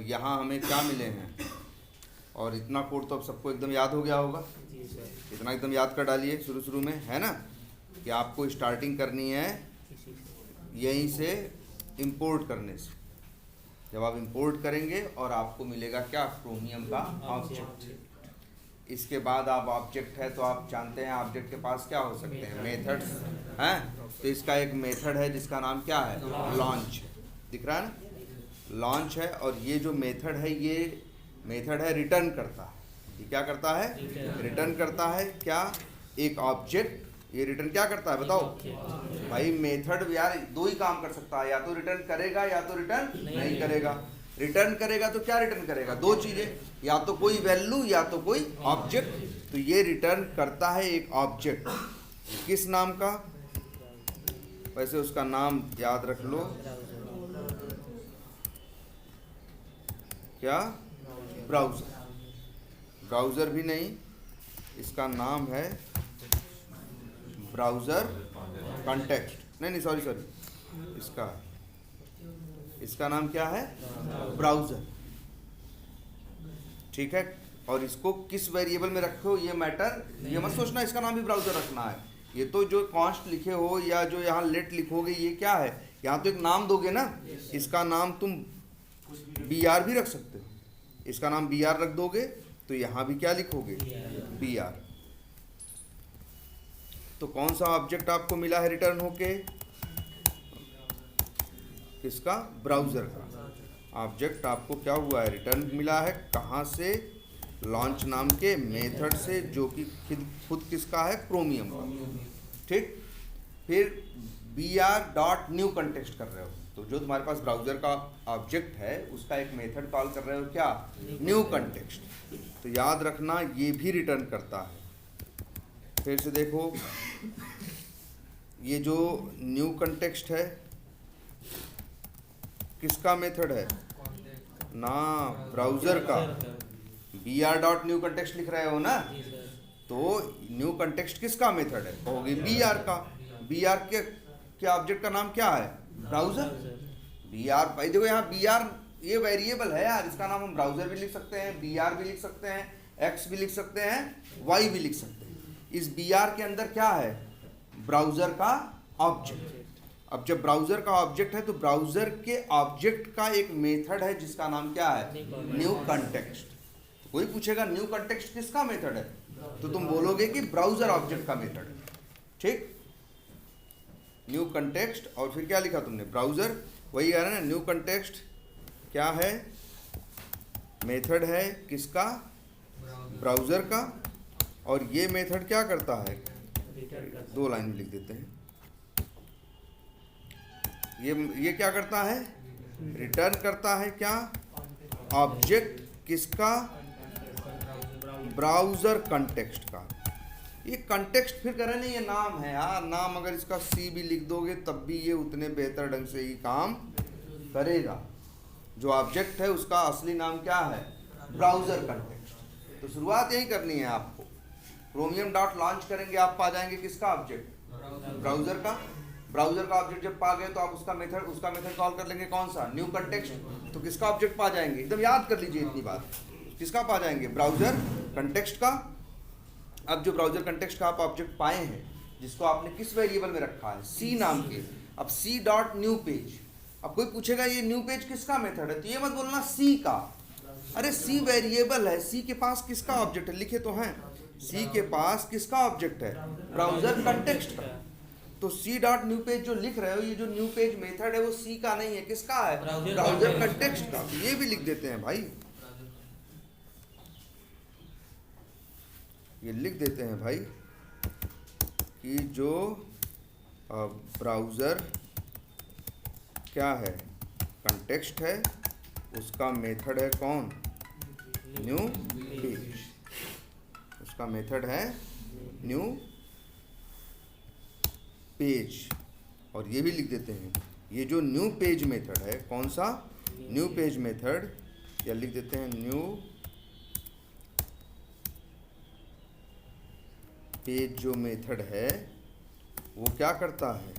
यहाँ हमें क्या मिले हैं, और इतना कोड तो अब सबको एकदम याद हो गया होगा। जी सर। इतना एकदम याद कर डालिए शुरू में, है ना, कि आपको स्टार्टिंग करनी है इसी से। यहीं से इंपोर्ट करने से। जब आप इंपोर्ट करेंगे और आपको मिलेगा क्या, क्रोमियम का ऑब्जेक्ट। इसके बाद आप ऑब्जेक्ट है तो आप जानते हैं ऑब्जेक्ट के पास क्या हो सकते हैं, मेथड्स हैं। तो इसका एक मेथड है जिसका नाम क्या है, लॉन्च। दिख रहा है ना, लॉन्च है। और ये जो मेथड है, ये मेथड है रिटर्न करता है। ये क्या करता है, रिटर्न करता है क्या, एक ऑब्जेक्ट। ये रिटर्न क्या करता है बताओ भाई। मेथड यार दो ही काम कर सकता है, या तो रिटर्न करेगा या तो रिटर्न नहीं करेगा। रिटर्न करेगा तो क्या रिटर्न करेगा, दो चीजें, या तो कोई वैल्यू या तो कोई ऑब्जेक्ट। तो ये रिटर्न करता है एक ऑब्जेक्ट, किस नाम का, वैसे उसका नाम याद रख लो, क्या, ब्राउज़र। ब्राउज़र भी नहीं, इसका नाम है ब्राउज़र कॉन्टेक्स्ट। नहीं सॉरी, इसका नाम क्या है, ब्राउज़र। ठीक है। और इसको किस वेरिएबल में रखो ये मैटर, ये मत सोचना इसका नाम भी ब्राउज़र रखना है। ये तो जो कॉन्स्ट लिखे हो या जो यहाँ लेट लिखोगे, ये क्या है, यहाँ तो एक नाम दोगे ना। इसका नाम तुम BR भी रख सकते हो। इसका नाम BR रख दोगे तो यहाँ भी क्या लिखोगे, BR। तो कौन सा ऑब्जेक्ट आपको मिला है रिटर्न होके, किसका, ब्राउज़र का ऑब्जेक्ट आपको क्या हुआ है, रिटर्न मिला है। कहाँ से, लॉन्च नाम के मेथड से, जो कि खुद किसका है, क्रोमियम का। ठीक। फिर BR.new कंटेक्स्ट कर रहे हो, तो जो तुम्हारे पास ब्राउज़र का ऑब्जेक्ट है उसका एक मेथड कॉल कर रहे हो, क्या, न्यू कंटेक्स्ट। तो याद रखना ये भी रिटर्न करता है। फिर से देखो, ये जो न्यू कंटेक्स्ट है किसका मेथड है ना, ब्राउज़र का। BR.new कंटेक्स्ट लिख रहे हो ना, तो न्यू कंटेक्स्ट किसका मेथड है, कहोगे BR का। BR के ऑब्जेक्ट का नाम क्या है, ब्राउज़र। BR भाई देखो यहाँ BR ये वेरिएबल है यार, इसका नाम हम ब्राउज़र भी लिख सकते हैं, BR भी लिख सकते हैं, X भी लिख सकते हैं, Y भी लिख सकते हैं। इस BR के अंदर क्या है, ब्राउज़र का ऑब्जेक्ट। अब जब ब्राउज़र का ऑब्जेक्ट है तो ब्राउज़र के ऑब्जेक्ट का एक मेथड है जिसका नाम क्या है, न्यू कंटेक्स्ट। कोई पूछेगा न्यू कंटेक्स्ट किसका मेथड है, तो तुम बोलोगे कि ब्राउज़र ऑब्जेक्ट का मेथड है। ठीक, न्यू कंटेक्स्ट। और फिर क्या लिखा तुमने, ब्राउज़र। वही कह रहे हैं ना, न्यू कंटेक्स्ट क्या है, मेथड है किसका, ब्राउज़र का। और ये मेथड क्या करता है, दो लाइन में लिख देते हैं। ये क्या करता है, रिटर्न करता है क्या, ऑब्जेक्ट किसका, ब्राउज़र कंटेक्स्ट का। ये कंटेक्स्ट फिर कह रहे हैं ये नाम है यार, नाम अगर इसका C भी लिख दोगे तब भी ये उतने बेहतर ढंग से ही काम करेगा। जो ऑब्जेक्ट है उसका असली नाम क्या है, ब्राउज़र कंटेक्स्ट। तो शुरुआत यही करनी है आपको। क्रोमियम डॉट लॉन्च करेंगे, आप पा जाएंगे किसका ऑब्जेक्ट, ब्राउज़र का। ब्राउज़र का ऑब्जेक्ट जब पा गए तो आप उसका मेथड कॉल कर लेंगे, कौन सा, न्यू कंटेक्स्ट। तो किसका ऑब्जेक्ट पा जाएंगे, एकदम याद कर लीजिए इतनी बात, किसका पा जाएंगे, ब्राउज़र कंटेक्स्ट का। अब जो ब्राउज़र कंटेक्स्ट का आप ऑब्जेक्ट पाए हैं, जिसको आपने किस वेरिएबल में रखा है, C नाम के। अब C.new पेज। अब कोई पूछेगा ये न्यू पेज किसका मेथड है, तो ये मत बोलना C का। अरे C वेरिएबल है, C के पास किसका ऑब्जेक्ट है, लिखे तो हैं, C के पास किसका ऑब्जेक्ट है, ब्राउज़र कंटेक्स्ट का। तो C.new पेज जो लिख रहे हो, ये जो न्यू पेज मेथड है वो C का नहीं है, किसका है, ब्राउज़र कंटेक्स्ट का। तो ये भी लिख देते हैं भाई, ये लिख देते हैं भाई कि जो ब्राउज़र क्या है, कंटेक्स्ट है, उसका मेथड है कौन, न्यू पेज। उसका मेथड है न्यू पेज। और ये भी लिख देते हैं, ये जो न्यू पेज मेथड है, कौन सा, न्यू पेज मेथड, या लिख देते हैं न्यू पेज जो मेथड है वो क्या करता है,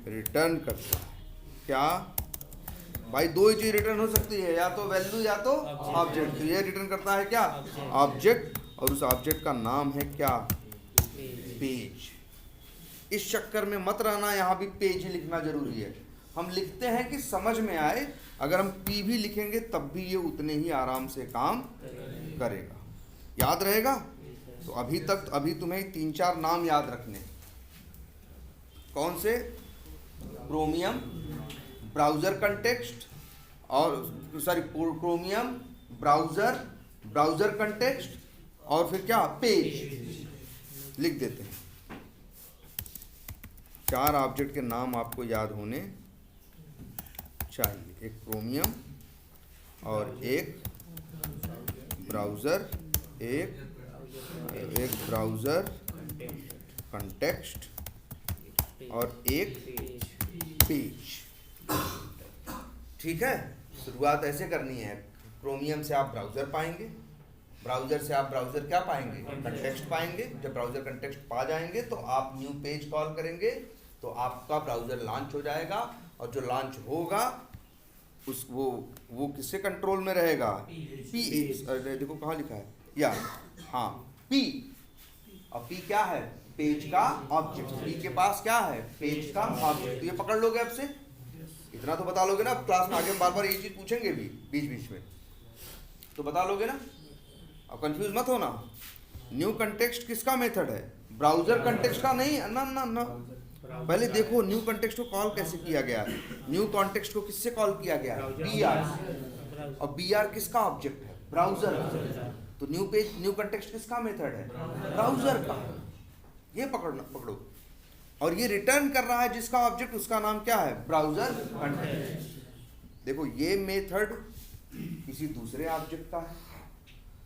रिटर्न करता है क्या, भाई दो ही चीज रिटर्न हो सकती है, या तो वैल्यू या तो ऑब्जेक्ट। तो ये रिटर्न करता है क्या? ऑब्जेक्ट। और उस ऑब्जेक्ट का नाम है क्या? पेज। इस चक्कर में मत रहना यहाँ भी पेज ही लिखना जरूरी है। हम लिखते हैं कि समझ में आए, अगर हम पी भी लिखेंगे तब भी ये उतने ही आराम से काम करेगा। याद रहेगा? तो अभी तुम्हें 3-4 नाम याद रखने। कौन से? क्रोमियम, ब्राउज़र कंटेक्स्ट, और सॉरी क्रोमियम, ब्राउज़र कंटेक्स्ट, और फिर क्या? पेज। लिख देते हैं। 4 ऑब्जेक्ट के नाम आपको याद होने चाहिए। एक क्रोमियम, और एक ब्राउज़र, एक ब्राउज़र कंटेक्स्ट, और एक पेज। ठीक है? शुरुआत ऐसे करनी है। क्रोमियम से आप ब्राउज़र पाएंगे, ब्राउज़र से आप ब्राउज़र क्या पाएंगे? कंटेक्स्ट पाएंगे। जब ब्राउज़र कंटेक्स्ट पा जाएंगे तो आप न्यू पेज कॉल करेंगे, तो आपका ब्राउज़र लॉन्च हो जाएगा। और जो लॉन्च होगा वो किसके कंट्रोल में रहेगा? पी। देखो कहाँ लिखा है, या हाँ, पी। और पी क्या है? पेज का ऑब्जेक्ट। पी के पास क्या है? पेज का ऑब्जेक्ट। तो ये पकड़ लोगे अब से? इतना तो बता लोगे ना? क्लास में आगे बार बार ये चीज पूछेंगे भी बीच बीच में, तो बता लोगे ना? अब कंफ्यूज मत होना। न्यू कंटेक्स्ट किसका मेथड है? ब्राउज़र कंटेक्स्ट का नहीं। ना ना ना, पहले देखो न्यू कंटेक्स्ट को कॉल कैसे किया गया है। न्यू कॉन्टेक्स्ट को किससे कॉल किया गया है? BR। और BR किसका ऑब्जेक्ट है? ब्राउज़र। तो न्यू कंटेक्स्ट किसका मेथड है? ब्राउज़र का। ये पकड़ो। और ये रिटर्न कर रहा है जिसका ऑब्जेक्ट, उसका नाम क्या है? Browser context. देखो ये मेथड किसी दूसरे ऑब्जेक्ट का है,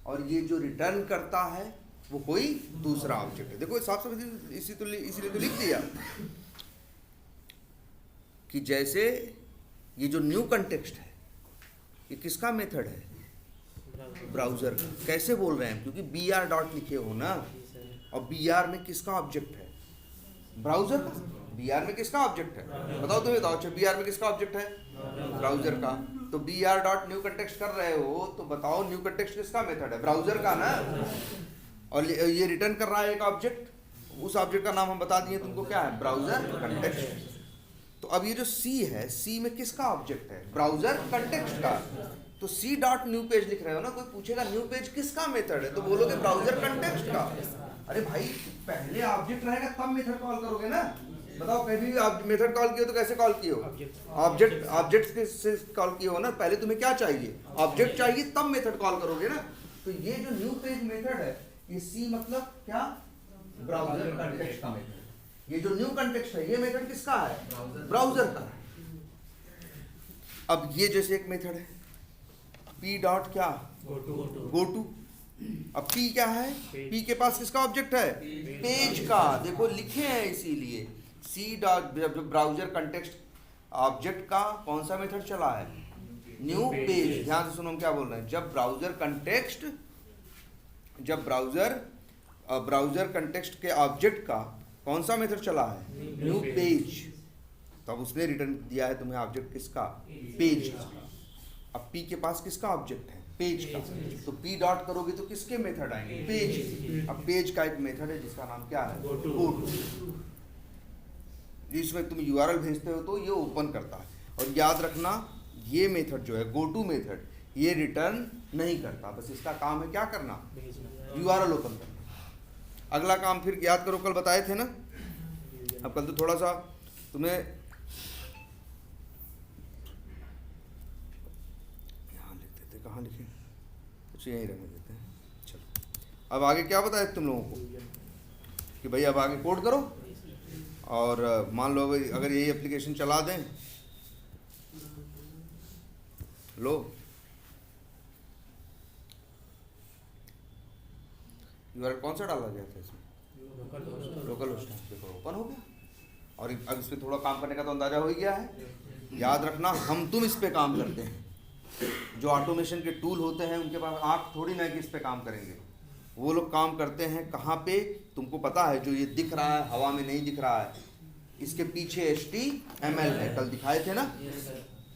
और ये जो रिटर्न करता है वो कोई दूसरा ऑब्जेक्ट है। देखो साफ साफ इसीलिए तो लिख दिया कि जैसे ये जो न्यू कंटेक्स्ट है ये किसका मेथड है? ब्राउज़र का। कैसे बोल रहे हैं? क्योंकि BR डॉट लिखे हो ना, और BR में किसका ऑब्जेक्ट है? ब्राउज़र का। BR में किसका ऑब्जेक्ट है? बताओ तुम्हें, बताओ। अच्छा, BR में किसका ऑब्जेक्ट है? ब्राउज़र का। तो BR डॉट न्यू कंटेक्स्ट कर रहे हो, तो बताओ न्यू कंटेक्स्ट किसका मेथड है? ब्राउज़र का ना। और ये रिटर्न कर रहा है एक ऑब्जेक्ट, उस ऑब्जेक्ट का नाम हम बता दिए तुमको, क्या है? Browser context. तो अब ये जो C है, C में किसका ऑब्जेक्ट है? ब्राउज़र कंटेक्स्ट का। तो C डॉट न्यू पेज लिख रहे हो ना, कोई पूछेगा न्यू पेज किसका मेथड है, तो बोलोगे ब्राउज़र कंटेक्स्ट का। अरे भाई पहले ऑब्जेक्ट रहेगा तब मेथड कॉल करोगे ना। बताओ, कभी भी मेथड कॉल किए हो तो कैसे कॉल किए हो? ऑब्जेक्ट से कॉल किए हो ना। पहले तुम्हें क्या चाहिए? ऑब्जेक्ट चाहिए, तब मेथड कॉल करोगे ना। तो ये जो न्यू पेज मेथड है, ये C मतलब क्या? ब्राउज़र कंटेक्स्ट का मेथड। ये जो न्यू कंटेक्स्ट है, ये मेथड किसका है? ब्राउज़र का। अब ये जैसे एक मेथड है P डॉट क्या? Go to. अब P क्या है? P के पास किसका ऑब्जेक्ट है? पेज का। देखो लिखे हैं इसीलिए। C dot browser context object का कौन सा मेथड चला है? New page. ध्यान से सुनो हम क्या बोल रहे हैं। जब ब्राउज़र कंटेक्स्ट के ऑब्जेक्ट का कौन सा मेथड चला है? New page. तब उसने रिटर्न दिया है तुम्हें ऑब्जेक्ट किसका? पेज का। अब P के पास किसका ऑब्जेक्ट है? पेज का। तो P डॉट करोगे तो किसके मेथड आएंगे? पेज। अब पेज का एक मेथड है जिसका नाम क्या है? Go to. जिसमें तुम URL भेजते हो तो ये ओपन करता है। और याद रखना, ये मेथड जो है गो टू मेथड, ये रिटर्न नहीं करता। बस इसका काम है क्या करना? URL ओपन करना। अगला काम फिर याद करो, कल बताए थे ना। अब कल तो थोड़ा सा तुम्हें यहाँ लिख देते, कहाँ लिखे? कुछ यहीं रहने देते हैं। चलो, अब आगे क्या बताया तुम लोगों को कि भाई अब आगे कोड करो। और मान लो अगर यही एप्लीकेशन चला दें, लो URL कौन सा डाला गया था इसमें? Local host. देखो ओपन हो गया। और अब इस पे थोड़ा काम करने का तो अंदाजा हो ही गया है। याद रखना, हम तुम इस पे काम करते हैं। जो ऑटोमेशन के टूल होते हैं उनके पास आँख थोड़ी ना कि इस पे काम करेंगे। वो लोग काम करते हैं कहाँ पे? तुमको पता है, जो ये दिख रहा है हवा में नहीं दिख रहा है, इसके पीछे HTML है। कल दिखाए थे ना,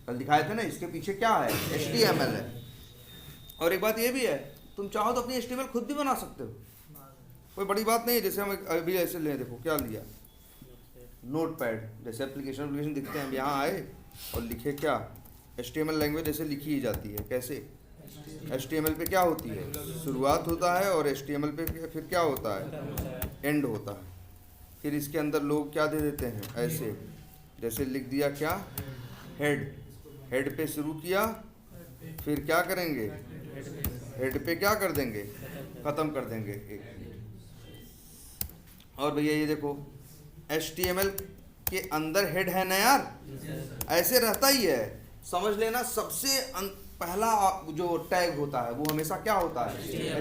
कल दिखाए थे ना, इसके पीछे क्या है, HTML है। और एक बात ये भी है, तुम चाहो तो अपनी HTML खुद भी बना सकते हो, कोई बड़ी बात नहीं है। जैसे हम अभी ऐसे लें, देखो क्या लिया, नोटपैड, जैसे एप्लीकेशन दिखते हैं, हम यहाँ आए और लिखे क्या, HTML लैंग्वेज ऐसे लिखी ही जाती है। कैसे, HTML पे क्या होती है, शुरुआत होता है, और HTML पे फिर क्या होता है, एंड होता है। फिर इसके अंदर लोग क्या दे देते हैं, ऐसे जैसे लिख दिया क्या, हेड पे शुरू किया, फिर क्या करेंगे, हेड पे क्या कर देंगे, ख़त्म कर देंगे। एक और भैया ये देखो, HTML के अंदर हेड है ना यार, ऐसे रहता ही है, समझ लेना। सबसे पहला जो टैग होता है वो हमेशा क्या होता है,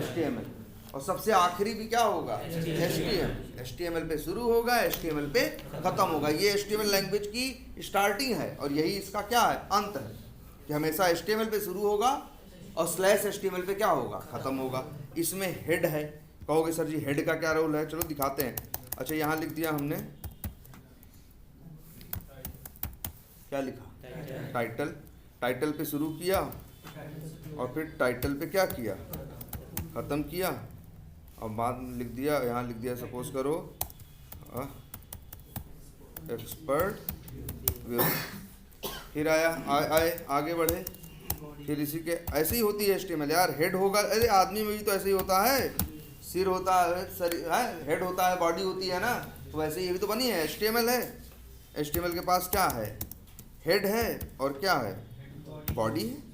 HTML, और सबसे आखिरी भी क्या होगा, HTML पे शुरू होगा, HTML पे खत्म होगा। ये HTML लैंग्वेज की स्टार्टिंग है, और यही इसका क्या है, अंत है, कि हमेशा HTML पे शुरू होगा और /HTML पे क्या होगा, खत्म होगा। इसमें हेड है, कहोगे सर जी हेड का क्या रोल है, चलो दिखाते हैं। अच्छा, यहाँ लिख दिया हमने, क्या लिखा, टाइटल पे शुरू किया, और फिर टाइटल पे क्या किया, ख़त्म किया, और बाद में लिख दिया, यहाँ लिख दिया सपोज करो एक्सपर्ट, फिर आए आगे बढ़े, फिर इसी के ऐसे ही होती है HTML यार। हेड होगा, अरे आदमी में भी तो ऐसे ही होता है, सिर होता है, हेड होता है, बॉडी होती है ना, तो वैसे ये भी तो बनी है, HTML है। HTML के पास क्या है, हेड है, और क्या है, बॉडी है।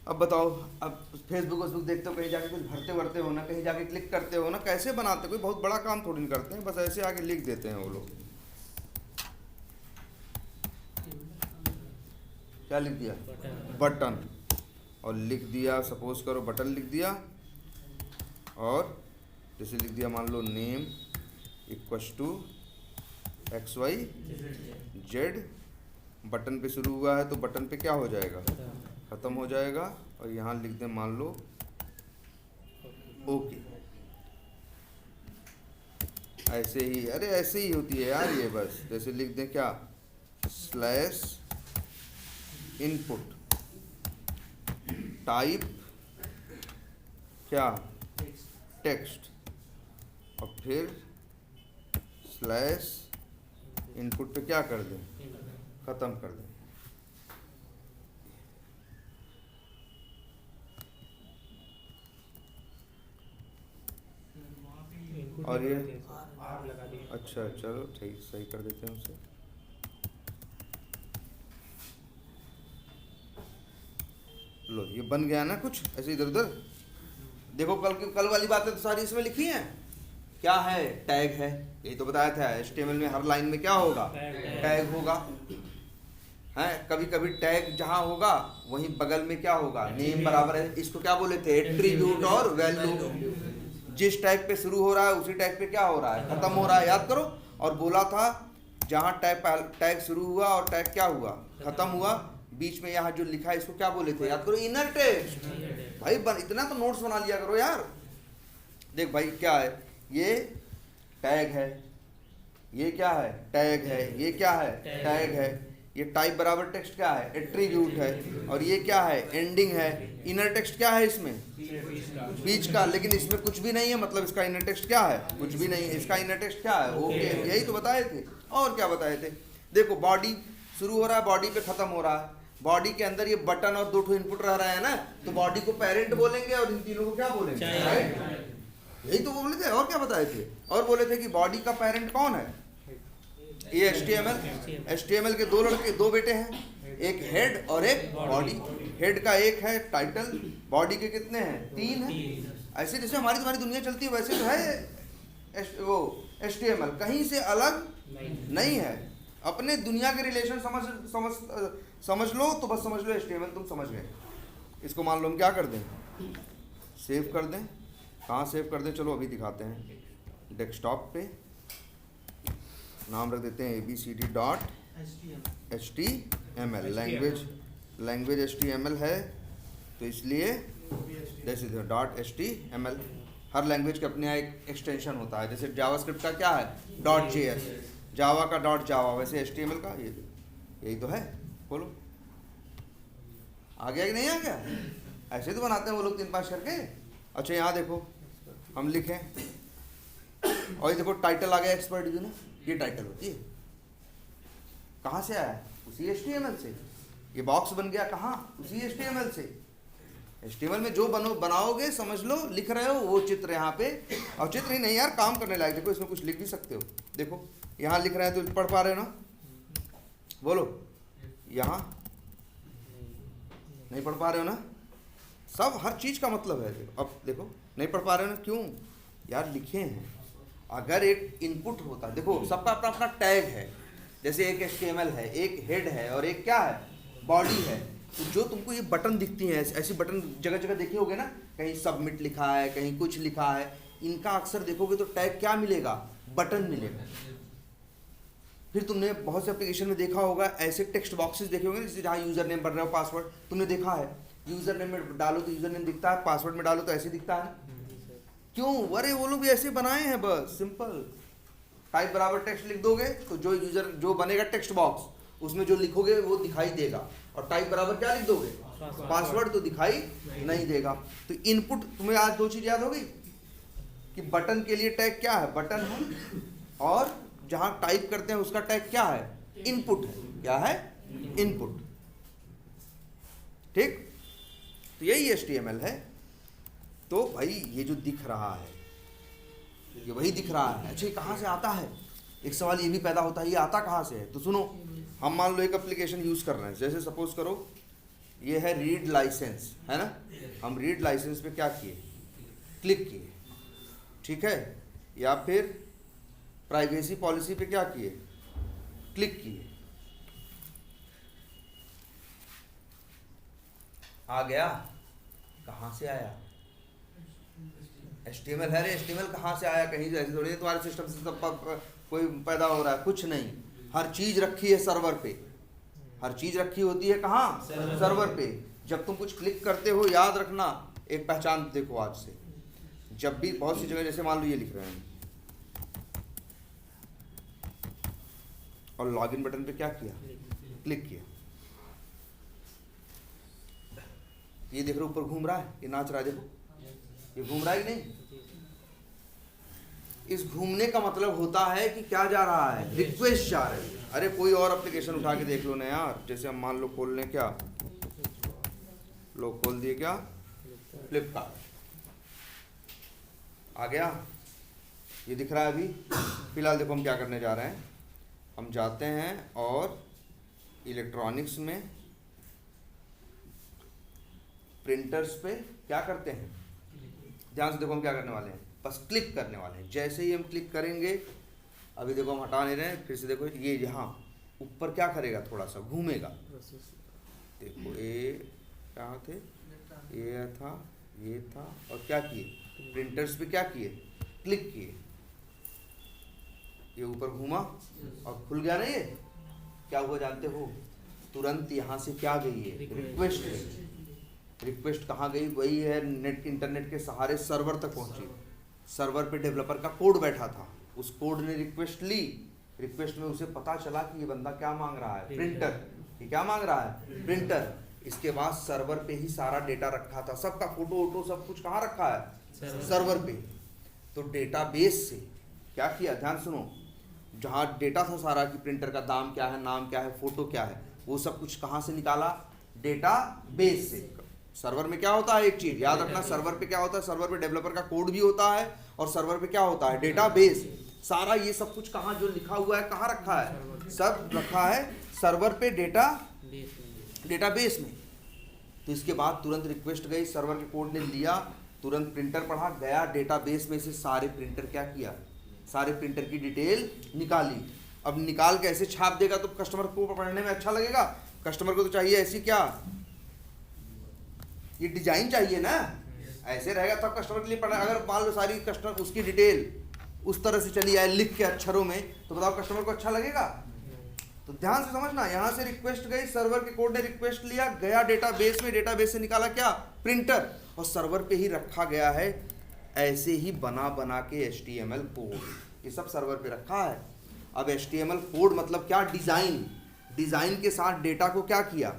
अब बताओ, अब फेसबुक देखते हो, कहीं जाके कुछ भरते हो ना, कहीं जाके क्लिक करते हो ना, कैसे बनाते, कोई बहुत बड़ा काम थोड़ी नहीं करते हैं, बस ऐसे आगे लिख देते हैं वो लोग। क्या लिख दिया, बटन, और लिख दिया सपोज करो बटन लिख दिया, और जैसे लिख दिया मान लो name equals to XYZ, button पे शुरू हुआ है तो बटन पे क्या हो जाएगा, ख़त्म हो जाएगा। और यहाँ लिख दें मान लो ओके, ऐसे ही, अरे ऐसे ही होती है यार ये, बस जैसे लिख दें क्या, /input टाइप क्या, टेक्स्ट, और फिर /input पे क्या कर दें, ख़त्म कर दें। और ये अच्छा, चलो ठीक, सही कर देते हैं उसे। लो ये बन गया ना कुछ ऐसे इधर उधर। देखो कल वाली बातें तो सारी इसमें लिखी हैं। क्या है, टैग है, यही तो बताया था। HTML में हर लाइन में क्या होगा, टैग होगा, है। कभी कभी टैग जहाँ होगा वहीं बगल में क्या होगा, नेम बराबर है। इसको क्या बोले थे, एट्रीब्यूट और वैल्यू। जिस टैग पे शुरू हो रहा है उसी टैग पे क्या हो रहा है, खत्म हो रहा है, याद करो। और बोला था जहाँ टैग शुरू हुआ और टैग क्या हुआ, खत्म हुआ, बीच में यहाँ जो लिखा है इसको क्या बोले थे, याद करो, इनर टेक्स्ट। भाई इतना तो नोट्स बना लिया करो यार। देख भाई क्या है, ये टैग है, ये क्या है, टैग है, ये क्या है, टैग है। ये टाइप बराबर टेक्स्ट क्या है, एट्रीब्यूट है। और ये क्या है, एंडिंग है। इनर टेक्स्ट क्या है इसमें, बीच का, लेकिन इसमें कुछ भी नहीं है, मतलब इसका इनर टेक्स्ट क्या है, कुछ भी नहीं है। इसका इनर टेक्स्ट क्या है, ओके। यही तो बताए थे। और क्या बताए थे, देखो बॉडी शुरू हो रहा है, बॉडी पे खत्म हो रहा है। बॉडी के अंदर ये बटन और 2 इनपुट रह रहा है ना, तो बॉडी को पेरेंट बोलेंगे और इन तीनों को क्या बोलेंगे, राइट। यही तो बोले थे। और क्या बताए थे, और बोले थे कि बॉडी का पेरेंट कौन है, ये HTML के 2 लड़के 2 बेटे हैं, एक हेड और एक बॉडी। हेड का एक है टाइटल, बॉडी के कितने हैं, 3 हैं। ऐसे जैसे हमारी तुम्हारी दुनिया चलती है वैसे तो है वो HTML, कहीं से अलग नहीं है। अपने दुनिया के रिलेशन समझ लो तो बस समझ लो HTML तुम समझ गए। इसको मान लो हम क्या कर दें, सेव कर दें। कहाँ सेव कर दें, चलो अभी दिखाते हैं। डेस्कटॉप पे नाम रख देते हैं abcd.html। लैंग्वेज HTML है तो इसलिए जैसे .html। हर लैंग्वेज का अपने एक एक्सटेंशन होता है। जैसे जावास्क्रिप्ट का क्या है, .js, जावा का .java, वैसे HTML का यही तो है, बोलो आ गया कि नहीं आ गया? ऐसे तो बनाते हैं वो लोग 3-5 करके। अच्छा यहाँ देखो हम लिखें और ये देखो टाइटल आ गया एक्सपर्ट डिवीजन, ये टाइटल होती है, कहाँ से आया? उसी HTML से। ये बॉक्स बन गया कहाँ? उसी HTML से। HTML में जो बनाओगे समझ लो, लिख रहे हो वो चित्र यहाँ पे, और चित्र ही नहीं यार काम करने लायक। देखो इसमें कुछ लिख भी सकते हो, देखो यहाँ लिख रहे हैं तो पढ़ पा रहे हो ना? बोलो यहाँ नहीं पढ़ पा रहे हो ना? सब हर चीज़ का मतलब है। देखो अब देखो नहीं पढ़ पा रहे हो ना, क्यों यार? लिखे हैं। अगर एक इनपुट होता, देखो सबका अपना अपना टैग है, जैसे एक HTML है, एक हेड है और एक क्या है? बॉडी है। तो जो तुमको ये बटन दिखती हैं, ऐसी बटन जगह जगह देखे होगे ना, कहीं सबमिट लिखा है, कहीं कुछ लिखा है, इनका अक्सर देखोगे तो टैग क्या मिलेगा? बटन मिलेगा। फिर तुमने बहुत से एप्लीकेशन में देखा होगा ऐसे टेक्स्ट बॉक्सेस देखे होंगे, जैसे जहाँ यूजर नेम भर रहे हो, पासवर्ड तुमने देखा है, यूजर नेम में डालो तो यूजर नेम दिखता है, पासवर्ड में डालो तो ऐसे दिखता है। क्यों? अरे वो लोग भी ऐसे बनाए हैं, बस सिंपल टाइप बराबर टेक्स्ट लिख दोगे तो जो बनेगा टेक्स्ट बॉक्स, उसमें जो लिखोगे वो दिखाई देगा, और टाइप बराबर क्या लिख दोगे? पासवर्ड, तो दिखाई नहीं देगा। तो इनपुट तुम्हें आज 2 चीज याद होगी कि बटन के लिए टैग क्या है? बटन है, और जहां टाइप करते हैं उसका टैग क्या है? इनपुट है। क्या है? इनपुट। ठीक, तो यही HTML है। तो भाई ये जो दिख रहा है ये वही दिख रहा है। अच्छा ये कहाँ से आता है? एक सवाल ये भी पैदा होता है, ये आता कहाँ से है? तो सुनो, हम मान लो एक एप्लीकेशन यूज कर रहे हैं, जैसे सपोज करो ये है रीड लाइसेंस, है ना? हम रीड लाइसेंस पे क्या किए? क्लिक किए, ठीक है? या फिर प्राइवेसी पॉलिसी पे क्या किए? क्लिक किए। आ गया? कहाँ से आया? HTML है रे, HTML कहाँ से आया? कहीं ऐसे थोड़ी तुम्हारे सिस्टम से सब कोई पैदा हो रहा है, कुछ नहीं। हर चीज रखी है सर्वर पे, हर चीज रखी होती है कहाँ? सर्वर पे। जब तुम कुछ क्लिक करते हो, याद रखना एक पहचान देखो आज से, जब भी बहुत सी जगह, जैसे मान लो ये लिख रहे हैं और लॉगिन बटन पे क्या किया? क्लिक किया। ये देख रहे हो ऊपर घूम रहा है, ये नाच रहा है, देखो ये घूम रहा है कि नहीं? इस घूमने का मतलब होता है कि क्या जा रहा है? रिक्वेस्ट जा रही है। अरे कोई और एप्लीकेशन उठा के देख लो ना यार, जैसे हम मान लो खोल लें, क्या लोग खोल दिए, क्या? फ्लिपकार्ट आ गया, ये दिख रहा है अभी। फिलहाल देखो हम क्या करने जा रहे हैं, हम जाते हैं और इलेक्ट्रॉनिक्स में प्रिंटर्स पे क्या करते हैं? ध्यान से देखो हम क्या करने वाले हैं, बस क्लिक करने वाले हैं। जैसे ही हम क्लिक करेंगे, अभी देखो हम हटा नहीं रहे हैं, फिर से देखो ये यहाँ ऊपर क्या करेगा? थोड़ा सा घूमेगा। देखो ये कहाँ थे? ये था, ये था, और क्या किए? प्रिंटर्स पे क्या किए? क्लिक किए। ये ऊपर घूमा और खुल गया ना। ये क्या हुआ जानते हो? तुरंत यहाँ से क्या गई है? रिक्वेस्ट गई। रिक्वेस्ट कहाँ गई? वही है नेट, इंटरनेट के सहारे सर्वर तक पहुंची। सर्वर पे डेवलपर का कोड बैठा था, उस कोड ने रिक्वेस्ट ली। रिक्वेस्ट में उसे पता चला कि ये बंदा क्या मांग रहा है? प्रिंटर। ये क्या मांग रहा है? प्रिंटर। इसके बाद सर्वर पे ही सारा डेटा रखा था, सबका फोटो वोटो सब कुछ कहाँ रखा है? सर्वर पे। तो डेटाबेस से क्या किया? ध्यान सुनो, जहाँ डेटा था सारा कि प्रिंटर का दाम क्या है, नाम क्या है, फोटो क्या है, वो सब कुछ कहाँ से निकाला? डेटाबेस से। सर्वर में क्या होता है? एक चीज याद रखना, सर्वर पे क्या होता है? सर्वर पे डेवलपर का कोड भी होता है, और सर्वर पे क्या होता है? डेटाबेस। सारा ये सब कुछ कहाँ जो लिखा हुआ है कहाँ रखा है? सब रखा है सर्वर पे, डेटाबेस में। तो इसके बाद तुरंत रिक्वेस्ट गई, सर्वर के कोड ने लिया, तुरंत प्रिंटर पढ़ा, गया डेटाबेस में से सारे प्रिंटर क्या किया? सारे प्रिंटर की डिटेल निकाली। अब निकाल के ऐसे छाप देगा तो कस्टमर को पढ़ने में अच्छा लगेगा? कस्टमर को तो चाहिए ऐसी क्या, ये डिजाइन चाहिए ना, ऐसे रहेगा तब कस्टमर के लिए पढ़ना। अगर मान लो सारी कस्टमर उसकी डिटेल उस तरह से चली आए लिख के अक्षरों में, तो बताओ कस्टमर को अच्छा लगेगा? तो ध्यान से समझना, यहाँ से रिक्वेस्ट गई, सर्वर के कोड ने रिक्वेस्ट लिया, गया डेटाबेस में, डेटाबेस से निकाला क्या? प्रिंटर, और सर्वर पे ही रखा गया है। ऐसे ही बना बना के HTML कोड, ये सब सर्वर पे रखा है। अब HTML कोड मतलब क्या? डिजाइन। डिज़ाइन के साथ डेटा को क्या किया,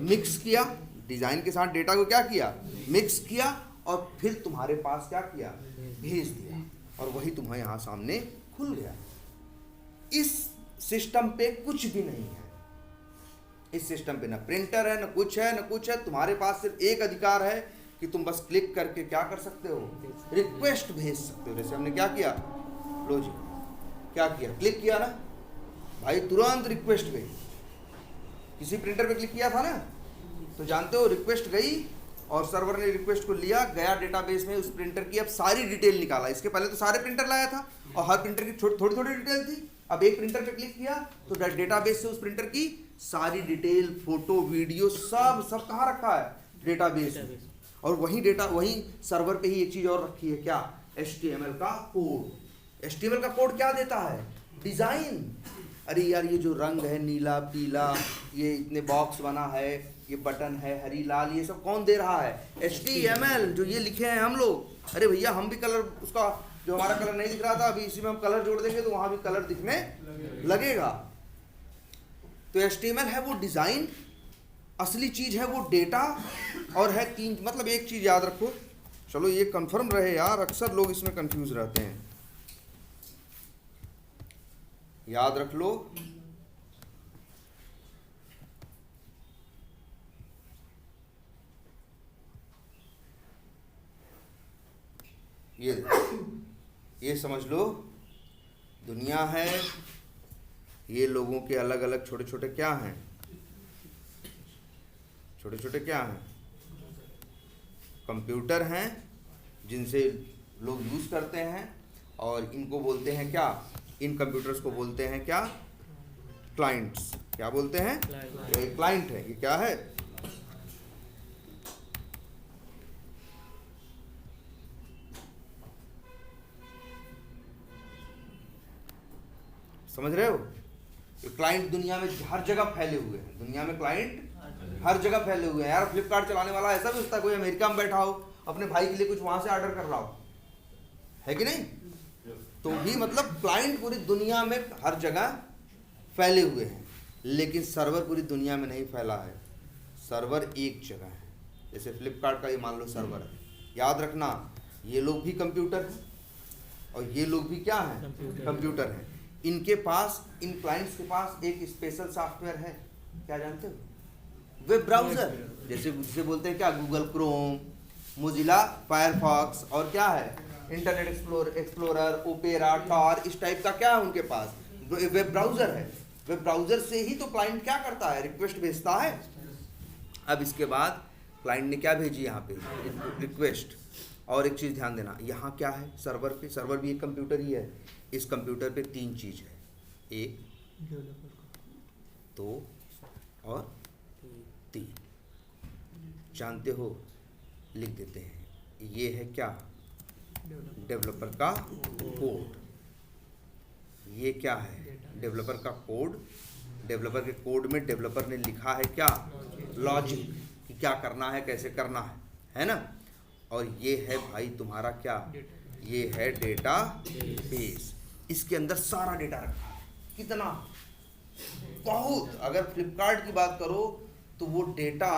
मिक्स किया, डिज़ाइन के साथ डेटा को क्या किया, मिक्स किया, और फिर तुम्हारे पास क्या किया, भेज दिया, और वही तुम्हारे यहाँ सामने खुल गया। इस सिस्टम पे कुछ भी नहीं है, इस सिस्टम पे ना प्रिंटर है, ना कुछ है, ना कुछ है। तुम्हारे पास सिर्फ एक अधिकार है कि तुम बस क्लिक करके क्या कर सकते हो, रिक्वेस्ट भेज सकते हो। जैसे हमने क्या किया, लो जी, क्या किया, क्लिक किया ना भाई, तुरंत रिक्वेस्ट गई। किसी प्रिंटर पे क्लिक किया था ना, तो जानते हो रिक्वेस्ट गई, और सर्वर ने रिक्वेस्ट को लिया, गया डेटाबेस में, उस प्रिंटर की अब सारी डिटेल निकाला। इसके पहले तो सारे प्रिंटर लाया था, और हर प्रिंटर की थोड़ी थोड़ी डिटेल थी। अब एक प्रिंटर पे क्लिक किया तो डेटाबेस से उस प्रिंटर की सारी डिटेल, फोटो, वीडियो, सब कहाँ रखा है, डेटाबेस में। और वही सर्वर पे ही एक चीज और रखी है, क्या, HTML का कोड। HTML का कोड क्या देता है, डिजाइन। अरे यार, ये जो रंग है, नीला, पीला, ये इतने बॉक्स बना है, ये बटन है हरी, लाल, ये सब कौन दे रहा है, HTML, जो ये लिखे हैं हम लोग। अरे भैया, हम भी कलर, उसका जो हमारा कलर नहीं दिख रहा था, अभी इसी में हम कलर जोड़ देंगे तो वहां भी कलर दिखने लगेगा। तो HTML है वो डिजाइन, असली चीज है वो डेटा, और है तीन, मतलब एक चीज याद रखो, चलो ये कंफर्म रहे यार, अक्सर लोग इसमें कंफ्यूज रहते हैं, याद रख लो। ये समझ लो, दुनिया है, ये लोगों के अलग अलग छोटे छोटे क्या हैं, छोटे छोटे क्या हैं, कंप्यूटर हैं, जिनसे लोग यूज़ करते हैं, और इनको बोलते हैं क्या, इन कंप्यूटर्स को बोलते हैं क्या, क्लाइंट्स। क्या बोलते हैं, ये क्लाइंट है। ये क्या है, समझ रहे हो, ये क्लाइंट दुनिया में हर जगह फैले हुए हैं, दुनिया में क्लाइंट हर जगह फैले हुए हैं। यार फ्लिपकार्ट चलाने वाला ऐसा भी होता है, कोई अमेरिका में बैठा हो, अपने भाई के लिए कुछ वहां से ऑर्डर कर रहा हो, है कि नहीं, तो भी मतलब क्लाइंट पूरी दुनिया में हर जगह फैले हुए हैं। लेकिन सर्वर पूरी दुनिया में नहीं फैला है, सर्वर एक जगह है। जैसे फ्लिपकार्ट का ये मान लो सर्वर है, याद रखना, ये लोग भी कंप्यूटर हैं, और ये लोग भी क्या हैं, कंप्यूटर हैं। इनके पास, इन क्लाइंट्स के पास एक स्पेशल सॉफ्टवेयर है, क्या जानते हो, वेब ब्राउज़र, जैसे जिसे बोलते हैं क्या, गूगल क्रोम, मोजिला फायरफॉक्स, और क्या है, इंटरनेट एक्सप्लोरर, ओपेरा, टॉर, इस टाइप का क्या है उनके पास, वेब ब्राउज़र है। वेब ब्राउज़र से ही तो क्लाइंट क्या करता है, रिक्वेस्ट भेजता है। अब इसके बाद क्लाइंट ने क्या भेजी यहाँ पे, रिक्वेस्ट। और एक चीज़ ध्यान देना, यहाँ क्या है, सर्वर पे, सर्वर भी एक कंप्यूटर ही है। इस कंप्यूटर पे तीन चीज़ है, एक, दो और तीन, जानते हो, लिख देते हैं। ये है क्या, डेवलपर का कोड। ये क्या है, डेवलपर का कोड। डेवलपर के कोड में डेवलपर ने लिखा है क्या, लॉजिक, कि क्या करना है, कैसे करना है ना। और ये है भाई तुम्हारा क्या, ये है डेटा बेस। इसके अंदर सारा डेटा रखा है, कितना, बहुत। अगर फ्लिपकार्ट की बात करो तो वो डेटा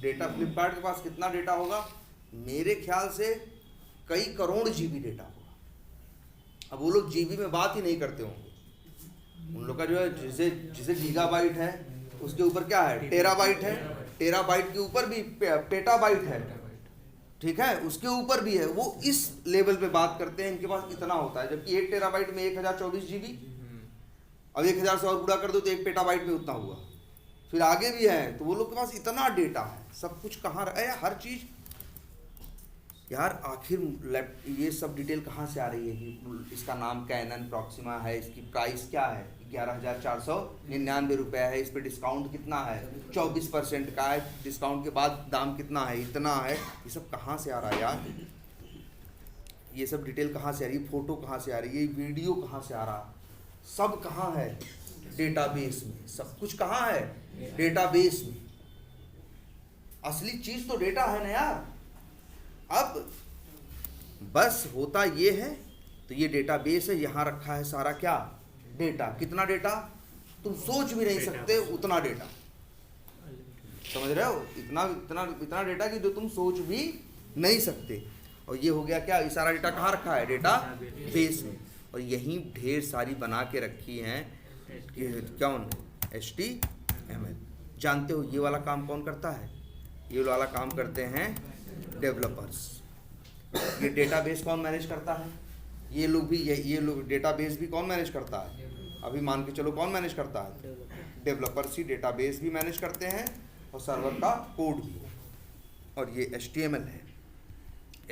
फ्लिपकार्ट के पास कितना डेटा होगा, मेरे ख्याल से कई करोड़ जीबी डेटा होगा। अब वो लोग जीबी में बात ही नहीं करते होंगे, उन लोग का जो है, जिसे गीगाबाइट है उसके ऊपर क्या है, टेराबाइट है, टेराबाइट के ऊपर भी पेटाबाइट है, ठीक है, उसके ऊपर भी है। वो इस लेवल पे बात करते हैं, इनके पास इतना होता है। जबकि 1 टेराबाइट में 1024 जीबी, अब 1000 से और गुणा कर दो तो 1 पेटाबाइट में उतना हुआ, फिर आगे भी है। तो वो लोग के पास इतना डेटा है, सब कुछ कहाँ है, हर चीज़। यार आखिर ये सब डिटेल कहाँ से आ रही है कि इसका नाम कैनन प्रॉक्सिमा है, इसकी प्राइस क्या है, 11,499 रुपये है, इस पर डिस्काउंट कितना है, 24% का है, डिस्काउंट के बाद दाम कितना है, इतना है। ये सब कहाँ से आ रहा है यार, ये सब डिटेल कहाँ से आ रही है, फ़ोटो कहाँ से आ रही है, वीडियो कहाँ से आ रहा, सब कहाँ है, डेटाबेस में। सब कुछ कहाँ है, डेटाबेस में। असली चीज़ तो डेटा है ना यार। अब बस होता ये है, तो ये डेटाबेस है, यहाँ रखा है सारा क्या, डेटा। कितना डेटा, तुम सोच भी नहीं सकते उतना डेटा, समझ रहे हो, इतना इतना इतना डेटा कि जो तुम सोच भी नहीं सकते। और ये हो गया क्या, ये सारा डेटा कहाँ रखा है, डेटा बेस में, और यहीं ढेर सारी बना के रखी हैं कौन, HTML। जानते हो ये वाला काम कौन करता है, ये वाला काम करते हैं डेवलपर्स। ये डेटाबेस कौन मैनेज करता है, ये लोग भी, ये लोग डेटाबेस भी कौन मैनेज करता है, अभी मान के चलो कौन मैनेज करता है, डेवलपर्स ही डेटाबेस भी मैनेज करते हैं और सर्वर का कोड भी। और ये HTML है।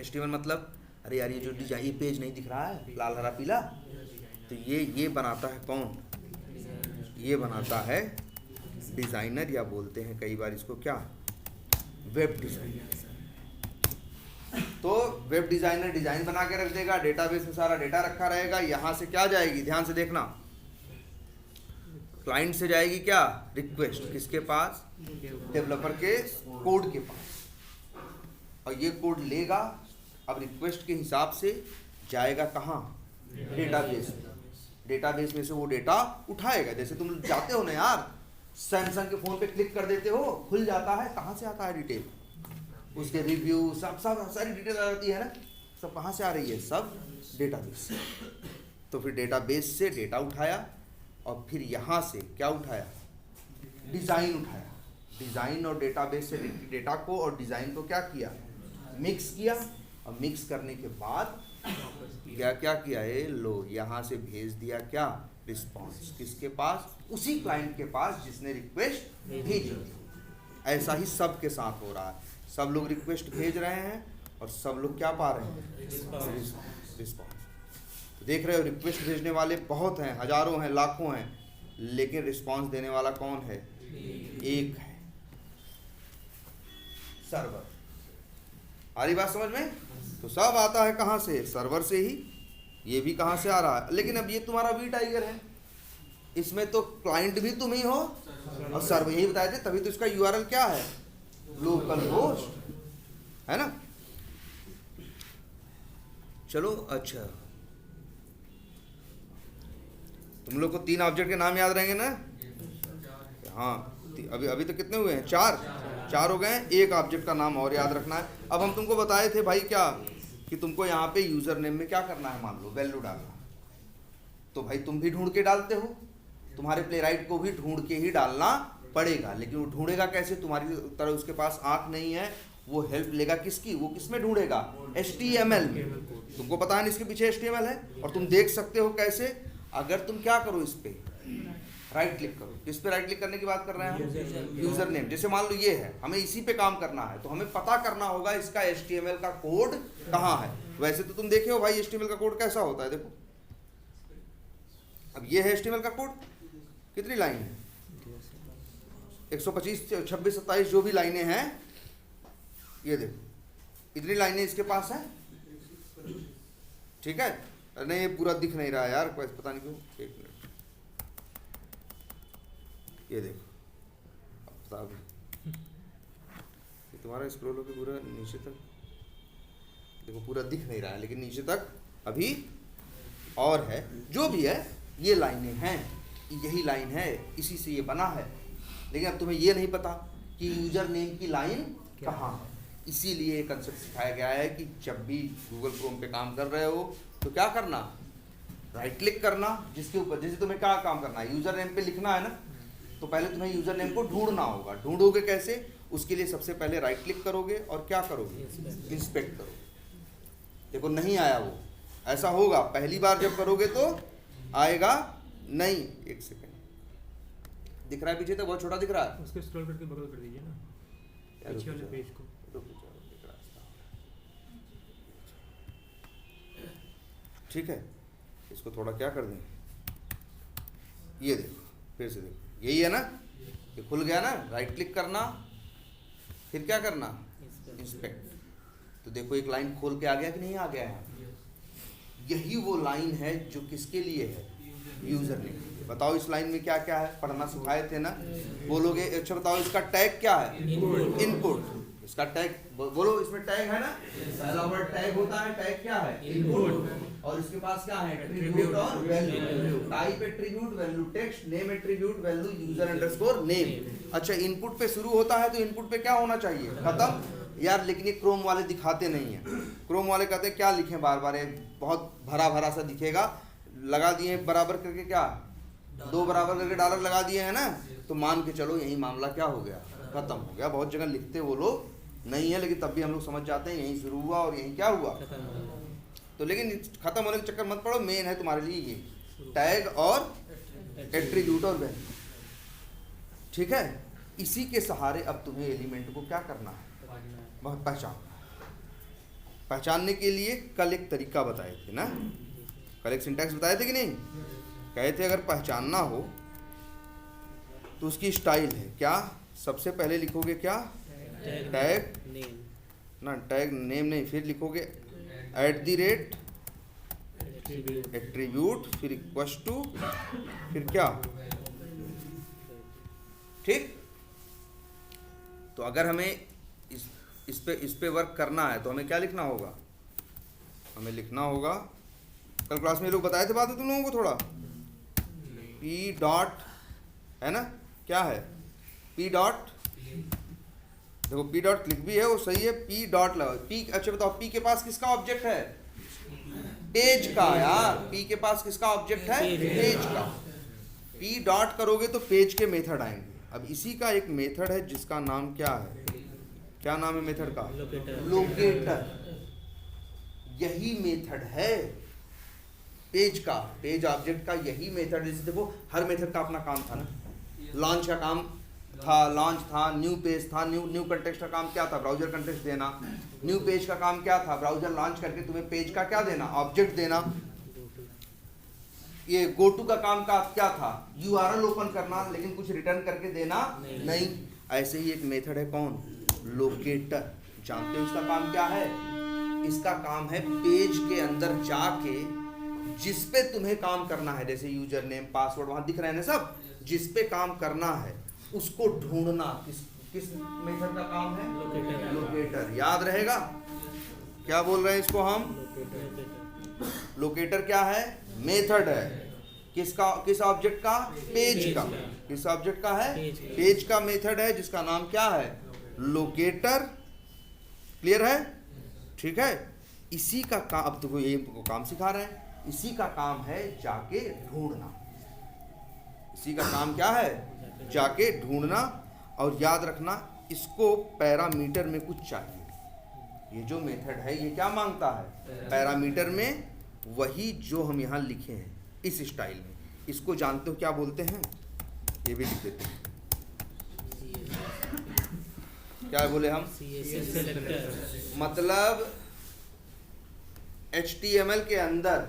HTML मतलब, अरे यार ये जो डिजाइन, ये पेज नहीं दिख रहा है लाल हरा पीला, तो ये बनाता है कौन, ये बनाता है डिज़ाइनर, या बोलते हैं कई बार इसको क्या, वेब डिज़ाइनर। तो वेब डिज़ाइनर डिज़ाइन बना के रख देगा, डेटाबेस में सारा डेटा रखा रहेगा, यहाँ से क्या जाएगी, ध्यान से देखना, क्लाइंट से जाएगी क्या, रिक्वेस्ट, किसके पास, डेवलपर के कोड के पास, और ये कोड लेगा, अब रिक्वेस्ट के हिसाब से जाएगा कहाँ, डेटाबेस में, डेटाबेस में से वो डेटा उठाएगा। जैसे तुम जाते हो ना यार, सैमसंग के फ़ोन पे क्लिक कर देते हो, खुल जाता है, कहाँ से आता है डिटेल, उसके रिव्यू सब सारी डिटेल आ जाती है ना, सब कहाँ से आ रही है, सब डेटाबेस से। तो फिर डेटाबेस से डेटा उठाया, और फिर यहाँ से क्या उठाया, डिज़ाइन उठाया, डिज़ाइन और डेटाबेस से डेटा को और डिज़ाइन को क्या किया, मिक्स किया, और मिक्स करने के बाद क्या क्या किया है, लो यहाँ से भेज दिया क्या, रिस्पॉन्स, किसके पास, उसी क्लाइंट के पास जिसने रिक्वेस्ट भेजी। ऐसा ही सब के साथ हो रहा है, सब लोग रिक्वेस्ट भेज रहे हैं और सब लोग क्या पा रहे हैं, रिस्पॉन्स। तो देख रहे हो रिक्वेस्ट भेजने वाले बहुत हैं, हजारों हैं, लाखों हैं, लेकिन रिस्पॉन्स देने वाला कौन है, एक है, सर्वर। आ रही बात समझ में? तो सब आता है कहाँ से, सर्वर से ही, ये भी कहाँ से आ रहा है। लेकिन अब ये तुम्हारा वी टाइगर है, इसमें तो क्लाइंट भी तुम ही हो और सर्वर, यही बताए थे, तभी तो इसका URL क्या है, लोकल होस्ट, है ना। चलो अच्छा, तुम लोग को 3 ऑब्जेक्ट के नाम याद रहेंगे ना, हाँ, अभी तो कितने हुए हैं, 4 हो गए हैं, एक ऑब्जेक्ट का नाम और याद रखना है। अब हम तुमको बताए थे भाई क्या, कि तुमको यहाँ पे यूजर नेम में क्या करना है, मान लो वैल्यू डालना, तो भाई तुम भी ढूंढ के डालते हो, तुम्हारे प्लेराइट को भी ढूंढ के ही डालना पड़ेगा, लेकिन वो ढूंढेगा कैसे, तुम्हारी तरह उसके पास आंख नहीं है, वो हेल्प लेगा किसकी, वो किसमें ढूंढेगा, HTML में। तुमको पता है ना इसके पीछे HTML है, और तुम देख सकते हो कैसे, अगर तुम क्या करो, इस पे राइट क्लिक करो, किस पे राइट क्लिक करने की बात कर रहे हैं, यूजर नेम। जैसे मान लो ये है, हमें इसी पे काम करना है, तो हमें पता करना होगा इसका HTML का कोड कहाँ है। वैसे तो तुम देखे हो भाई HTML का कोड कैसा होता है, देखो अब ये है HTML का कोड, कितनी लाइन है, 125, 26, 27 जो भी लाइनें हैं, ये देखो इतनी लाइनें इसके पास है, ठीक है। नहीं ये पूरा दिख नहीं रहा है यार, पता नहीं क्यों, एक मिनट, ये देखो, अब ये तुम्हारा स्क्रॉल होकर पूरा नीचे तक देखो, पूरा दिख नहीं रहा है, लेकिन नीचे तक अभी और है, जो भी है, ये लाइनें हैं, यही लाइन है, इसी से ये बना है। लेकिन अब तुम्हें ये नहीं पता कि यूजर नेम की लाइन कहाँ है, इसीलिए ये कंसेप्ट सिखाया गया है कि जब भी गूगल क्रोम पे काम कर रहे हो तो क्या करना, राइट क्लिक करना, जिसके ऊपर, जैसे तुम्हें क्या काम करना है, यूजर नेम पे लिखना है ना, तो पहले तुम्हें यूजर नेम को ढूंढना होगा। ढूंढोगे कैसे, उसके लिए सबसे पहले राइट क्लिक करोगे और क्या करोगे, इंस्पेक्ट करोगे। देखो नहीं आया वो, ऐसा होगा पहली बार जब करोगे तो आएगा नहीं। एक सेकंड, दिख रहा है पीछे तक, बहुत छोटा दिख रहा है, उसको स्क्रॉल करके बगल कर दीजिए ना, पीछे वाले पेज को। ठीक है, इसको थोड़ा क्या कर दें, ये देखो, फिर से देखो, यही है ना, ये खुल गया ना, राइट क्लिक करना, फिर क्या करना, इंस्पेक्ट। तो देखो एक लाइन खोल के आ गया कि नहीं आ गया है, यही वो लाइन है जो किसके लिए है, यूजर नेम। बताओ इस लाइन में क्या क्या है, पढ़ना सिखाए थे ना, बोलोगे अच्छा बताओ इसका टैग क्या है, इनपुट। इसका टैग बोलो, इसमें टैग है ना, पहला वर्ड टैग होता है। टैग क्या है? इनपुट। और इसके पास क्या है? एट्रीब्यूट और value. Type attribute, value text, name attribute, value user underscore name. अच्छा, इनपुट पे शुरू होता है तो इनपुट पे क्या होना चाहिए? खत्म यार। लेकिन ये क्रोम वाले दिखाते नहीं है। क्रोम वाले कहते हैं क्या लिखें बार बार, बहुत भरा भरा सा दिखेगा, लगा दिए बराबर करके, क्या 2 बराबर करके डॉलर लगा दिए है ना, तो मान के चलो यही मामला क्या हो गया? खत्म हो गया। बहुत जगह लिखते वो लोग नहीं है, लेकिन तब भी हम लोग समझ जाते हैं यहीं शुरू हुआ और यहीं क्या हुआ। तो लेकिन खत्म होने के चक्कर मत पड़ो, मेन है तुम्हारे लिए ये टैग और एट्रीब्यूट और वैल्यू। ठीक है, इसी के सहारे अब तुम्हें एलिमेंट को क्या करना है? बहुत पहचानना है। पहचानने के लिए कल एक तरीका बताए थे ना, कल एक सिंटैक्स बताए थे कि नहीं? कहे थे अगर पहचानना हो तो उसकी स्टाइल है क्या? सबसे पहले लिखोगे क्या? टैग ना, टैग नेम नहीं, फिर लिखोगे @ एट्रीब्यूट, फिर इक्वल्स टू, फिर क्या? ठीक। तो अगर हमें इस पे वर्क करना है तो हमें क्या लिखना होगा? हमें लिखना होगा, कल क्लास में लोग बताए थे बात है तुम लोगों को थोड़ा, P डॉट है ना, क्या है? P डॉट, देखो P डॉट क्लिक भी है वो सही है, P डॉट लगाओ। P, अच्छा बताओ P के पास किसका ऑब्जेक्ट है? पेज का यार। P के पास किसका ऑब्जेक्ट है? पेज का। P डॉट करोगे तो पेज के मेथड आएंगे। अब इसी का एक मेथड है जिसका नाम क्या है? क्या नाम है मेथड का? लोकेटर। यही मेथड है पेज का, पेज ऑब्जेक्ट का यही मेथड। जैसे देखो हर मेथड का अपना काम था ना, लॉन्च का काम था, लॉन्च था, न्यू पेज था, न्यू कंटेक्स्ट का काम क्या था? ब्राउजर कंटेक्स्ट देना। न्यू पेज का काम क्या था? ब्राउजर लॉन्च करके तुम्हें पेज का क्या देना? ऑब्जेक्ट देना। ये गो टू का काम का क्या था? URL ओपन करना, लेकिन कुछ रिटर्न करके देना नहीं। ऐसे ही एक मेथड है कौन? लोकेटर। जानते हो इसका काम क्या है? इसका काम है पेज के अंदर जाके जिस पे तुम्हें काम करना है, जैसे यूजर नेम, पासवर्ड वहां दिख रहे हैं ना सब, जिस पे काम करना है उसको ढूंढना। किस मेथड का काम है? लोकेटर। याद रहेगा क्या बोल रहे हैं इसको हम? लोकेटर क्या है? मेथड है। किसका? किस ऑब्जेक्ट का? पेज का। किस ऑब्जेक्ट का है? पेज का मेथड है जिसका नाम क्या है? लोकेटर। क्लियर है? ठीक है। इसी का काम, अब तो ये काम सिखा रहे हैं, इसी का काम है जाके ढूंढना। इसी का काम क्या है? जाके ढूंढना। और याद रखना इसको पैरामीटर में कुछ चाहिए। ये जो मेथड है ये क्या मांगता है? पैरामीटर में वही जो हम यहाँ लिखे हैं इस स्टाइल में। इसको जानते हो क्या बोलते हैं? ये भी लिख देते हैं। क्या बोले हम? मतलब HTML के अंदर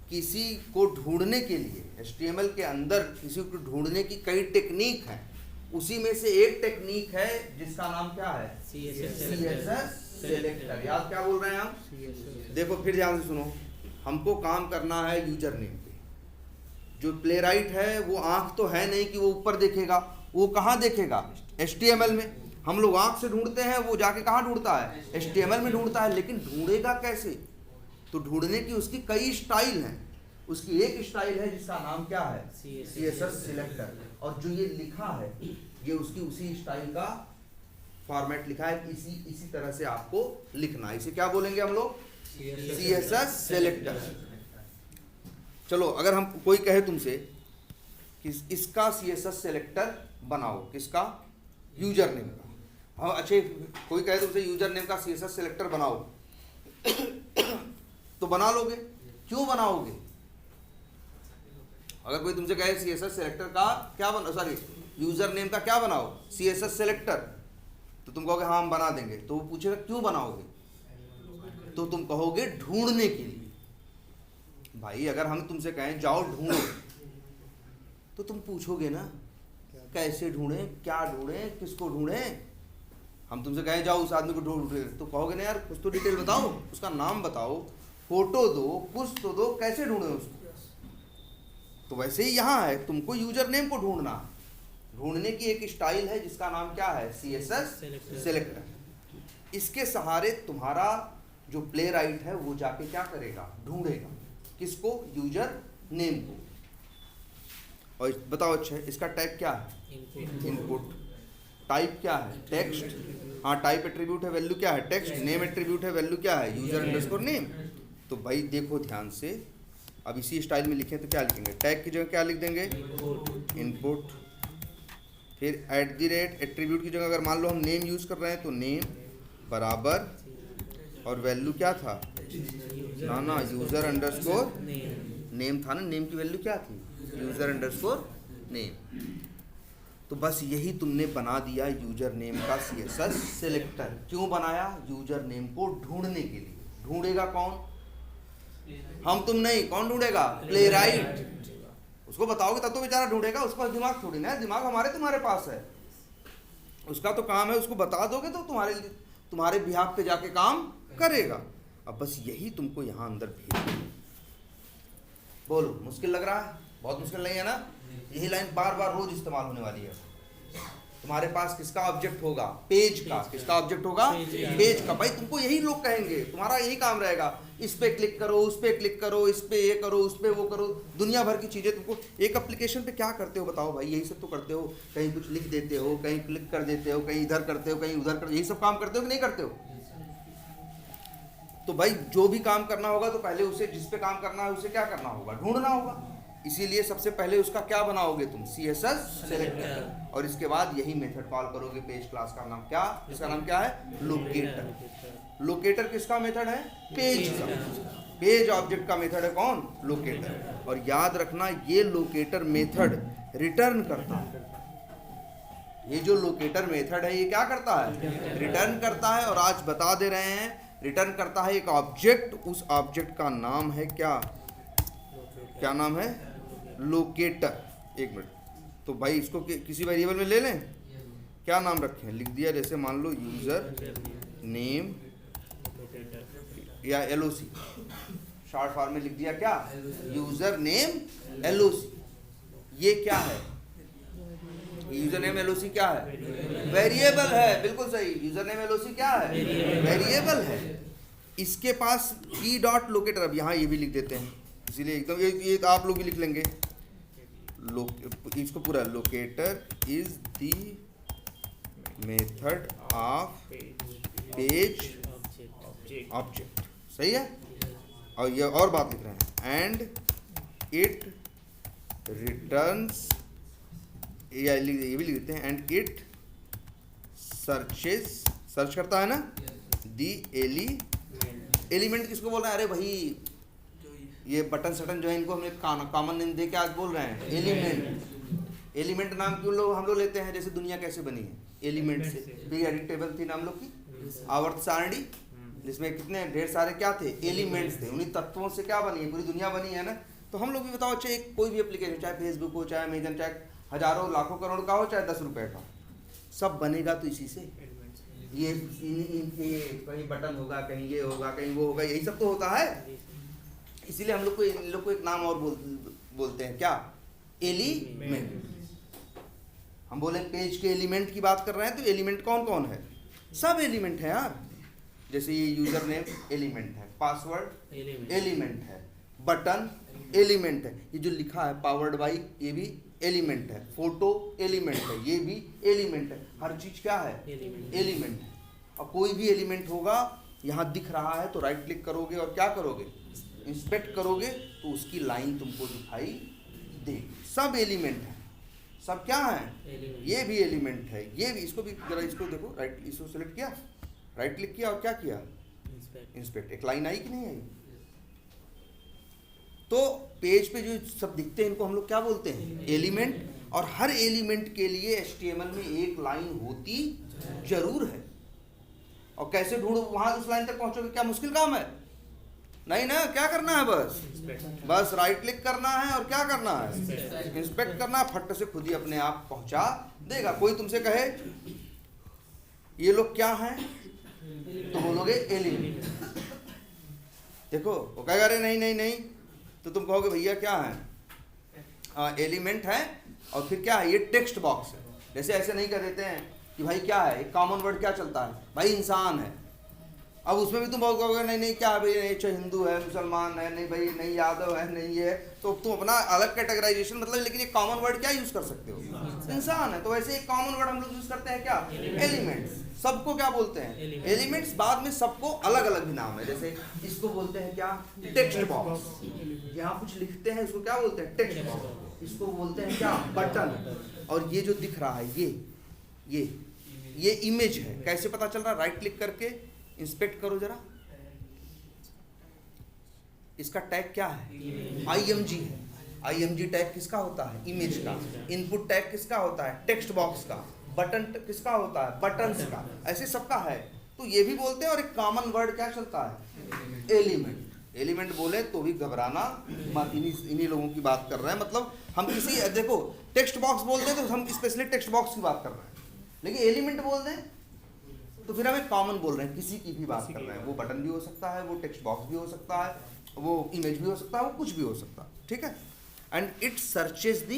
किसी को ढूंढने के लिए, HTML के अंदर किसी को ढूंढने की कई टेक्निक हैं। उसी में से एक टेक्निक है जिसका नाम क्या है? CSS selector. याद क्या बोल रहे हैं हम? देखो फिर ध्यान से सुनो, हमको काम करना है यूजर नेम पे। जो प्ले राइट है वो आंख तो है नहीं कि वो ऊपर देखेगा, वो कहाँ देखेगा? HTML में। हम लोग आंख से ढूंढते हैं, वो जाके कहाँ ढूंढता है? HTML में ढूंढता है। लेकिन ढूंढेगा कैसे? तो ढूंढने की उसकी कई स्टाइल हैं। उसकी एक स्टाइल है जिसका नाम क्या है? CSS selector. और जो ये लिखा है ये उसकी उसी स्टाइल का फॉर्मेट लिखा है कि इसी तरह से आपको लिखना है। इसे क्या बोलेंगे हम लोग? CSS selector. चलो अगर हम कोई कहे तुमसे कि इसका CSS सिलेक्टर बनाओ, किसका? यूजर नेम का। हाँ अच्छे, कोई कहे तुमसे यूजर नेम का CSS सिलेक्टर बनाओ तो बना लोगे। क्यों बनाओगे? अगर कोई तुमसे कहे CSS सिलेक्टर का क्या बनाओ, सॉरी यूजर नेम का क्या बनाओ? CSS सिलेक्टर, तो तुम कहोगे हाँ हम बना देंगे। तो वो पूछेगा क्यों बनाओगे? तो तुम कहोगे ढूंढने के लिए। भाई अगर हम तुमसे कहें जाओ ढूंढो, तो तुम पूछोगे ना कैसे ढूंढें, क्या ढूंढें, किसको ढूंढें। हम तुमसे कहें जाओ उस आदमी को ढूंढ, तो कहोगे ना यार कुछ तो डिटेल बताओ, उसका नाम बताओ, फोटो दो, कुछ तो दो, कैसे ढूंढें उसको। तो वैसे ही यहाँ है, तुमको यूजर नेम को ढूंढना। ढूंढने की एक स्टाइल है जिसका नाम क्या है, CSS सेलेक्टर। इसके सहारे तुम्हारा जो प्ले राइट है वो जाके क्या करेगा, ढूंढेगा किसको, यूजर नेम को। और बताओ अच्छा इसका टाइप क्या है, इनपुट। टाइप क्या है, टेक्स्ट। हाँ, टाइप एट्रीब्यूट है, वैल्यू क्या है, टेक्स्ट। नेम एट्रीब्यूट है, वैल्यू क्या है, यूजर अंडरस्कोर नेम। तो भाई देखो ध्यान से, अब इसी स्टाइल में लिखें तो क्या लिखेंगे, टैग की जगह क्या लिख देंगे, इनपुट। फिर @ एट्रीब्यूट की जगह अगर मान लो हम नेम यूज कर रहे हैं तो नेम बराबर, और वैल्यू क्या था, ना यूजर अंडरस्कोर नेम था ना, नेम की वैल्यू क्या थी, यूजर अंडरस्कोर नेम। तो बस यही तुमने बना दिया यूजर नेम का CSS सेलेक्टर। क्यों बनाया, यूजर नेम को ढूंढने के लिए। ढूंढेगा कौन, हम तुम नहीं, कौन ढूंढेगा, प्ले राइट। उसको बताओगे तब तो बेचारा ढूंढेगा, उसका दिमाग थोड़ी ना है, दिमाग हमारे तुम्हारे पास है। उसका तो काम है, उसको बता दोगे तो तुम्हारे बिहाफ पे जाके काम करेगा। अब बस यही तुमको यहाँ अंदर भेज। बोलो मुश्किल लग रहा है, बहुत मुश्किल नहीं है ना। यही लाइन बार बार रोज इस्तेमाल होने वाली है। तुम्हारे पास किसका ऑब्जेक्ट होगा, पेज का। किसका ऑब्जेक्ट होगा, पेज का। भाई तुमको यही लोग कहेंगे, तुम्हारा यही काम रहेगा, इस पे क्लिक करो, उस पे क्लिक करो, इस पे ये करो, उस पे वो करो, दुनिया भर की चीजें। तुमको एक एप्लीकेशन पे क्या करते हो बताओ भाई, यही सब तो करते हो। कहीं कुछ लिख देते हो, कहीं क्लिक कर देते हो, कहीं इधर करते हो, कहीं उधर करते हो, यही सब काम करते हो कि नहीं करते हो। तो भाई जो भी काम करना होगा तो पहले उसे, जिस पे काम करना है उसे क्या करना होगा, ढूंढना होगा। इसीलिए सबसे पहले उसका क्या बनाओगे तुम, CSS सेलेक्टर। और इसके बाद यही मेथड कॉल करोगे पेज क्लास का नाम क्या, इसका नाम क्या है, लोकेटर। लोकेटर किसका मेथड है, पेज का। पेज ऑब्जेक्ट का मेथड है कौन, लोकेटर। और याद रखना ये लोकेटर मेथड रिटर्न करता है। ये जो लोकेटर मेथड है ये क्या करता है, रिटर्न करता है। और आज बता दे रहे हैं, रिटर्न करता है एक ऑब्जेक्ट। उस ऑब्जेक्ट का नाम है क्या, क्या नाम है, लोकेटर। एक मिनट, तो भाई इसको किसी वेरिएबल में ले लें, क्या नाम रखें, लिख दिया जैसे मान लो यूजर नेम या LOC, शॉर्ट फॉर्म में लिख दिया क्या, यूजर नेम LOC। ये क्या है, यूजर नेम LOC क्या है, वेरिएबल है। बिल्कुल सही, यूजर नेम LOC क्या है, वेरिएबल है। इसके पास की.लोकेटर, अब यहाँ ये भी लिख देते हैं, इसीलिए एकदम ये आप लोग भी लिख लेंगे। इसको पूरा, locator is the method of page object. सही है। और ये और बात लिख रहे हैं, एंड इट रिटर्न्स, ये भी लिख देते हैं, एंड इट सर्चेस, सर्च करता है ना, दी एलिमेंट। किसको बोल रहे हैं, अरे भाई ये बटन सटन जो है इनको हमने कॉमन नेम दे के आज बोल रहे हैं एलिमेंट। एलिमेंट नाम क्यों हम लोग लेते हैं, जैसे दुनिया कैसे बनी है, एलिमेंट से। पीरियडिक टेबल थी ना हम लोग की, आवर्त सारणी, जिसमें कितने ढेर सारे क्या थे, एलिमेंट्स थे। उन्हीं तत्वों से क्या बनी है, पूरी दुनिया बनी है ना। तो हम लोग भी बताओ, चाहे कोई भी एप्लीकेशन, चाहे फेसबुक हो, चाहे अमेजन, चाहे हजारों लाखों करोड़ का हो, चाहे 10 रुपए का, सब बनेगा तो इसी से। ये कहीं बटन होगा, कहीं ये होगा, कहीं वो होगा, यही सब तो होता है। इसीलिए हम लोग को इन लोग को एक नाम और बोलते हैं क्या, एलिमेंट। हम बोले पेज के एलिमेंट की बात कर रहे हैं, तो एलिमेंट कौन कौन है, सब एलिमेंट है यार। जैसे ये यूजर नेम एलिमेंट है, पासवर्ड एलिमेंट है, बटन एलिमेंट है, ये जो लिखा है पावर्ड बाई ये भी एलिमेंट है, फोटो एलिमेंट है, ये भी एलिमेंट है। हर चीज क्या है, एलिमेंट है। और कोई भी एलिमेंट होगा, यहाँ दिख रहा है तो राइट क्लिक करोगे और क्या करोगे, इंस्पेक्ट करोगे, तो उसकी लाइन तुमको दिखाई देगी। सब एलिमेंट है, सब क्या है, ये भी एलिमेंट है, ये भी। इसको भी जरा, इसको देखो, राइट, इसको सेलेक्ट किया, राइट क्लिक किया और क्या किया, इंस्पेक्ट। एक लाइन आई कि नहीं आई। तो पेज पे जो सब दिखते हैं इनको हम लोग क्या बोलते हैं, एलिमेंट। और हर एलिमेंट के लिए HTML में एक लाइन होती जरूर है। और कैसे ढूंढो वहां उस लाइन तक पहुंचोगे, क्या मुश्किल काम है, नहीं ना। क्या करना है, बस राइट क्लिक करना है और क्या करना है, इंस्पेक्ट करना है। फट से खुद ही अपने आप पहुंचा देगा। कोई तुमसे कहे ये लोग क्या हैं, तो बोलोगे एलिमेंट। देखो वो कहेगा अरे नहीं नहीं नहीं, तो तुम कहोगे भैया क्या है, एलिमेंट है। और फिर क्या है, ये टेक्स्ट बॉक्स है। जैसे ऐसे नहीं कर देते हैं कि भाई क्या है, एक कॉमन वर्ड क्या चलता है, भाई इंसान है। अब उसमें भी तुम बहुत कहोगे नहीं नहीं क्या भाई, नहीं चाहे हिंदू है, मुसलमान है, नहीं भाई नहीं यादव है, नहीं ये है, तो तुम अपना अलग कैटेगराइजेशन मतलब, लेकिन एक कॉमन वर्ड क्या यूज कर सकते हो, इंसान है। तो वैसे एक कॉमन वर्ड हम लोग यूज करते हैं क्या, एलिमेंट्स। सबको क्या बोलते हैं, एलिमेंट्स। बाद में सबको अलग अलग भी नाम है, जैसे इसको बोलते हैं क्या, टेक्स्ट बॉक्स। यहाँ कुछ लिखते हैं इसको क्या बोलते हैं, टेक्स्ट बॉक्स। इसको बोलते हैं क्या, बटन। और ये जो दिख रहा है ये इमेज है। कैसे पता चल रहा है, राइट क्लिक करके इंस्पेक्ट करो जरा, इसका टैग क्या है, IMG है। IMG टैग किसका होता है, इमेज का। इनपुट टैग किसका होता है, टेक्स्ट बॉक्स का। बटन किसका होता है, बटन्स का। ऐसे सबका है, तो ये भी बोलते हैं। और एक कॉमन वर्ड क्या चलता है, एलिमेंट। एलिमेंट बोले तो भी घबराना मत, इन्हीं लोगों की बात कर रहे हैं। मतलब हम किसी, देखो टेक्स्ट बॉक्स बोलते हैं तो हम स्पेशली टेक्स्ट बॉक्स की बात कर रहे हैं, लेकिन एलिमेंट बोल दें तो फिर हम एक कॉमन बोल रहे हैं, किसी की भी बात कर रहे हैं। वो बटन भी हो सकता है, वो टेक्स्ट बॉक्स भी हो सकता है, वो इमेज भी हो सकता है, वो कुछ भी हो सकता है, ठीक है। And it searches the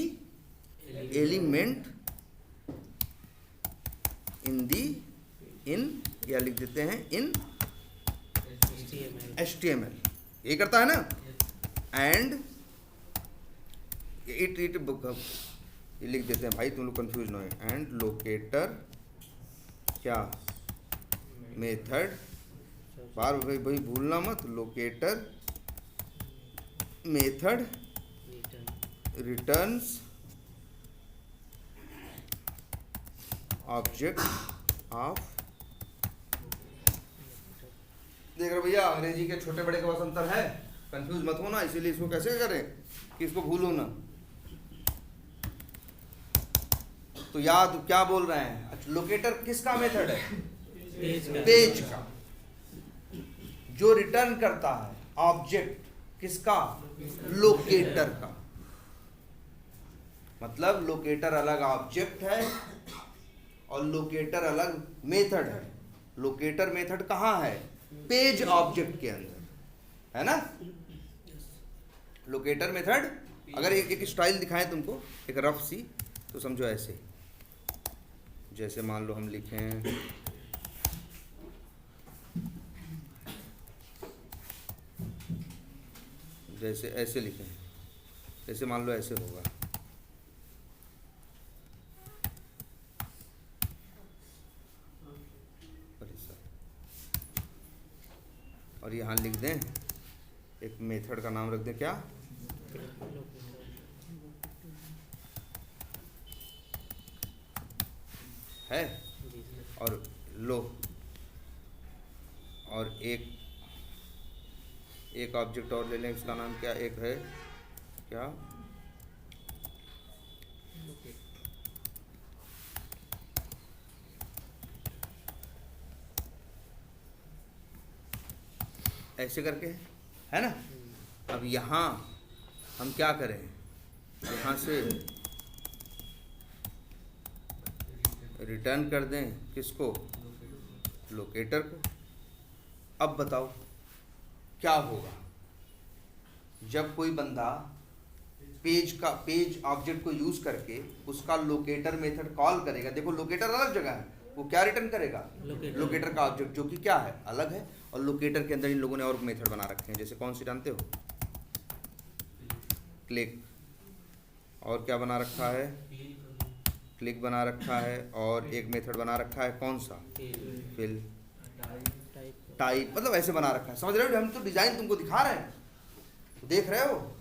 element in या लिख देते हैं इन HTML, ये करता है ना। एंड इट ये लिख देते हैं भाई, तुम लोग कंफ्यूज ना हो। एंड लोकेटर क्या, मेथड, बार भाई भूलना मत, locator method returns object of. देख रहे भैया, अंग्रेजी के छोटे बड़े का बस अंतर है, कंफ्यूज मत हो ना। इसीलिए इसको कैसे करें कि इसको भूलो ना। तो याद क्या बोल रहे हैं, अच्छा लोकेटर किसका मेथड है, पेज का। जो रिटर्न करता है ऑब्जेक्ट किसका, लोकेटर का। मतलब लोकेटर अलग ऑब्जेक्ट है और लोकेटर अलग मेथड है। लोकेटर मेथड कहाँ है, पेज ऑब्जेक्ट के अंदर है ना। लोकेटर मेथड, अगर एक स्टाइल दिखाएं तुमको, एक रफ सी, तो समझो ऐसे, जैसे मान लो हम लिखें जैसे ऐसे लिखें, जैसे मान लो ऐसे होगा, और यहाँ लिख दें एक मेथड का नाम रख दें क्या, है, और लो, और एक ऑब्जेक्ट और ले लें, इसका नाम क्या, एक है क्या, ऐसे करके है ना। अब यहाँ हम क्या करें, यहाँ से रिटर्न कर दें किसको, लोकेटर को। अब बताओ क्या होगा जब कोई बंदा पेज ऑब्जेक्ट को यूज करके उसका लोकेटर मेथड कॉल करेगा। देखो लोकेटर अलग जगह है, वो क्या रिटर्न करेगा, लोकेटर का ऑब्जेक्ट, जो कि क्या है, अलग है। और लोकेटर के अंदर इन लोगों ने और मेथड बना रखे हैं, जैसे कौन सी जानते हो, क्लिक, और क्या बना रखा है, क्लिक बना रखा है, और एक मेथड बना रखा है कौन सा, फिल, टाइप, मतलब ऐसे बना रखा है। समझ रहे हो, हम तो डिजाइन तुमको दिखा रहे हैं, देख रहे हो।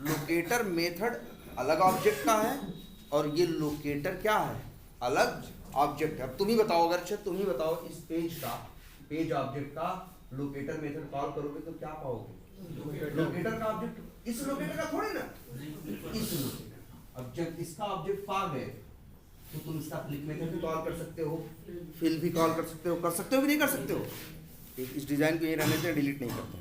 लोकेटर मेथड अलग ऑब्जेक्ट का है और ये लोकेटर क्या है, अलग ऑब्जेक्ट है। अब तुम ही बताओ, अगर अच्छा तुम ही बताओ, इस पेज ऑब्जेक्ट का लोकेटर मेथड कॉल करोगे तो क्या पाओगे, लोकेटर का ऑब्जेक्ट, इस लोकेटर का थोड़ी ना, इस लोकेटर। अब जब इसका ऑब्जेक्ट पा गए तो तुम इसका क्लिक मेथड भी कॉल कर सकते हो, फिल भी कॉल कर सकते हो भी नहीं कर सकते हो। इस डिजाइन को यही रहने से डिलीट नहीं करते।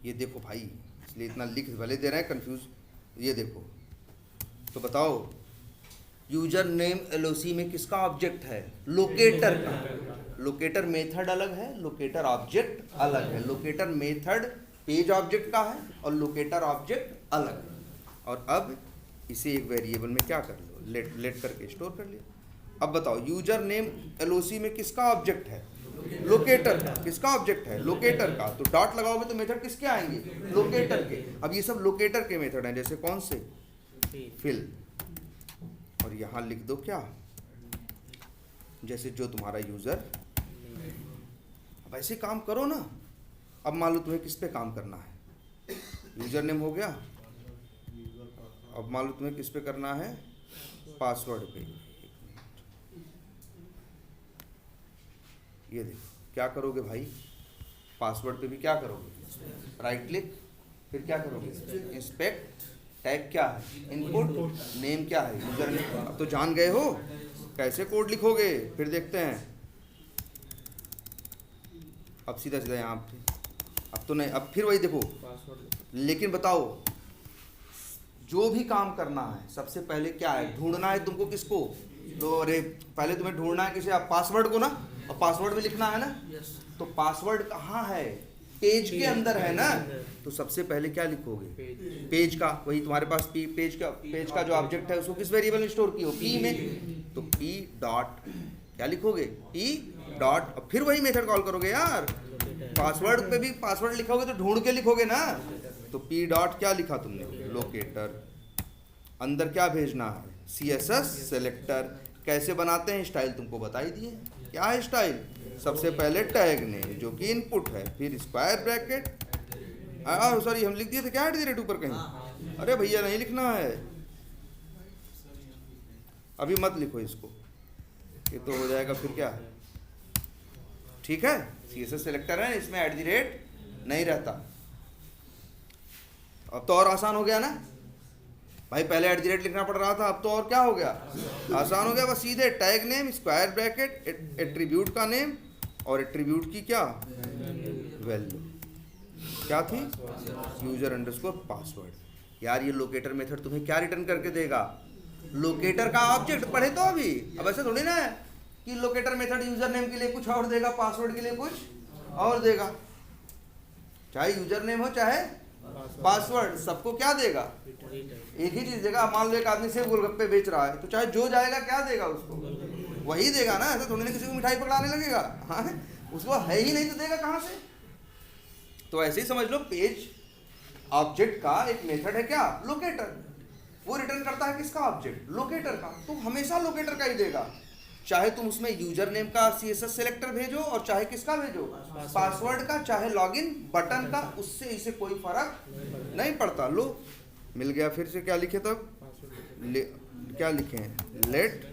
ये देखो भाई, इसलिए इतना लिख भले दे रहे हैं कंफ्यूज। ये देखो तो बताओ, यूजर नेम LOC में किसका ऑब्जेक्ट है, लोकेटर का। लोकेटर मेथड अलग है, लोकेटर ऑब्जेक्ट अलग है। लोकेटर मेथड पेज ऑब्जेक्ट का है और लोकेटर ऑब्जेक्ट अलग। और अब इसे एक वेरिएबल में क्या कर लो, लेट करके स्टोर कर लिया। अब बताओ यूजर नेम एलओसी में किसका ऑब्जेक्ट है, लोकेटर का। किसका ऑब्जेक्ट है, लोकेटर का। तो डॉट लगाओगे तो मेथड किसके आएंगे, लोकेटर के। अब ये सब लोकेटर के मेथड हैं, जैसे कौन से, फिल। और यहाँ लिख दो क्या, जैसे जो तुम्हारा यूजर। अब ऐसे काम करो ना। अब मान लो तुम्हें किस पे काम करना है, यूजर नेम हो गया। अब मान लो तुम्हें किस पे करना है, पासवर्ड पे। ये देखो क्या करोगे भाई, पासवर्ड पे भी क्या करोगे, राइट क्लिक, फिर क्या करोगे, इंस्पेक्ट, टैग क्या है, इनपुट, नेम क्या है, यूजर नेम। अब तो जान गए हो कैसे कोड लिखोगे, फिर देखते हैं। अब सीधा सीधा यहाँ पे, अब तो नहीं, अब फिर वही देखो। लेकिन बताओ जो भी काम करना है सबसे पहले क्या है, ढूंढना है तुमको किसको, तो अरे पहले तुम्हें ढूंढना है किसे, आप पासवर्ड को ना। और पासवर्ड में लिखना है ना, तो पासवर्ड कहाँ है, पेज के अंदर है ना। तो सबसे पहले क्या लिखोगे, पेज का। वही तुम्हारे पास पेज का जो ऑब्जेक्ट है उसको किस वेरिएबल में स्टोर किया, पी में। तो पी डॉट क्या लिखोगे, पी डॉट, और फिर वही मेथड कॉल करोगे यार। पासवर्ड पे भी पासवर्ड लिखोगे तो ढूंढ के लिखोगे ना। तो पी डॉट क्या लिखा तुमने, लोकेटर। अंदर क्या भेजना है, CSS सेलेक्टर। कैसे बनाते हैं, स्टाइल तुमको बता ही दिए। क्या है स्टाइल, सबसे पहले टैग नेम जो कि इनपुट है, फिर स्क्वायर ब्रैकेट, सॉरी हम लिख दिए थे क्या @ ऊपर कहीं, अरे भैया नहीं लिखना है, अभी मत लिखो इसको, ये तो हो जाएगा फिर क्या है, ठीक है। CSS सेलेक्टर है, इसमें @ नहीं रहता। अब तो और आसान हो गया ना भाई, पहले @ लिखना पड़ रहा था, अब तो और क्या हो गया, आसान हो गया। बस सीधे tag name, square bracket, attribute का नेम, और एट्रीब्यूट की क्या वैल्यू, क्या थी, यूजर _ पासवर्ड। यार ये लोकेटर मेथड तुम्हें क्या रिटर्न करके देगा, लोकेटर का ऑब्जेक्ट। पढ़े तो अभी, अब ऐसे थोड़ी ना है कि लोकेटर मेथड यूजर नेम के लिए कुछ और देगा, पासवर्ड के लिए कुछ और देगा। चाहे यूजर नेम हो चाहे पासवर्ड, सबको क्या देगा, एक ही चीज देगा। मान लो एक आदमी से गोलगप्पे बेच रहा है, तो चाहे जो जाएगा क्या देगा उसको, वही देगा ना। ऐसा थोड़ी ना किसी को मिठाई पकड़ाने लगेगा, हाँ उसको है ही नहीं तो देगा कहाँ से। तो ऐसे ही समझ लो, पेज ऑब्जेक्ट का एक मेथड है क्या, लोकेटर। वो रिटर्न करता है किसका ऑब्जेक्ट, लोकेटर का। तो हमेशा लोकेटर का ही देगा, चाहे तुम उसमें यूजर नेम का CSS सेलेक्टर भेजो और चाहे किसका भेजो, पासवर्ड का, चाहे लॉगिन बटन का, उससे इसे कोई फर्क नहीं पड़ता। लो मिल गया। फिर से क्या लिखे तब, क्या लिखे हैं, लेट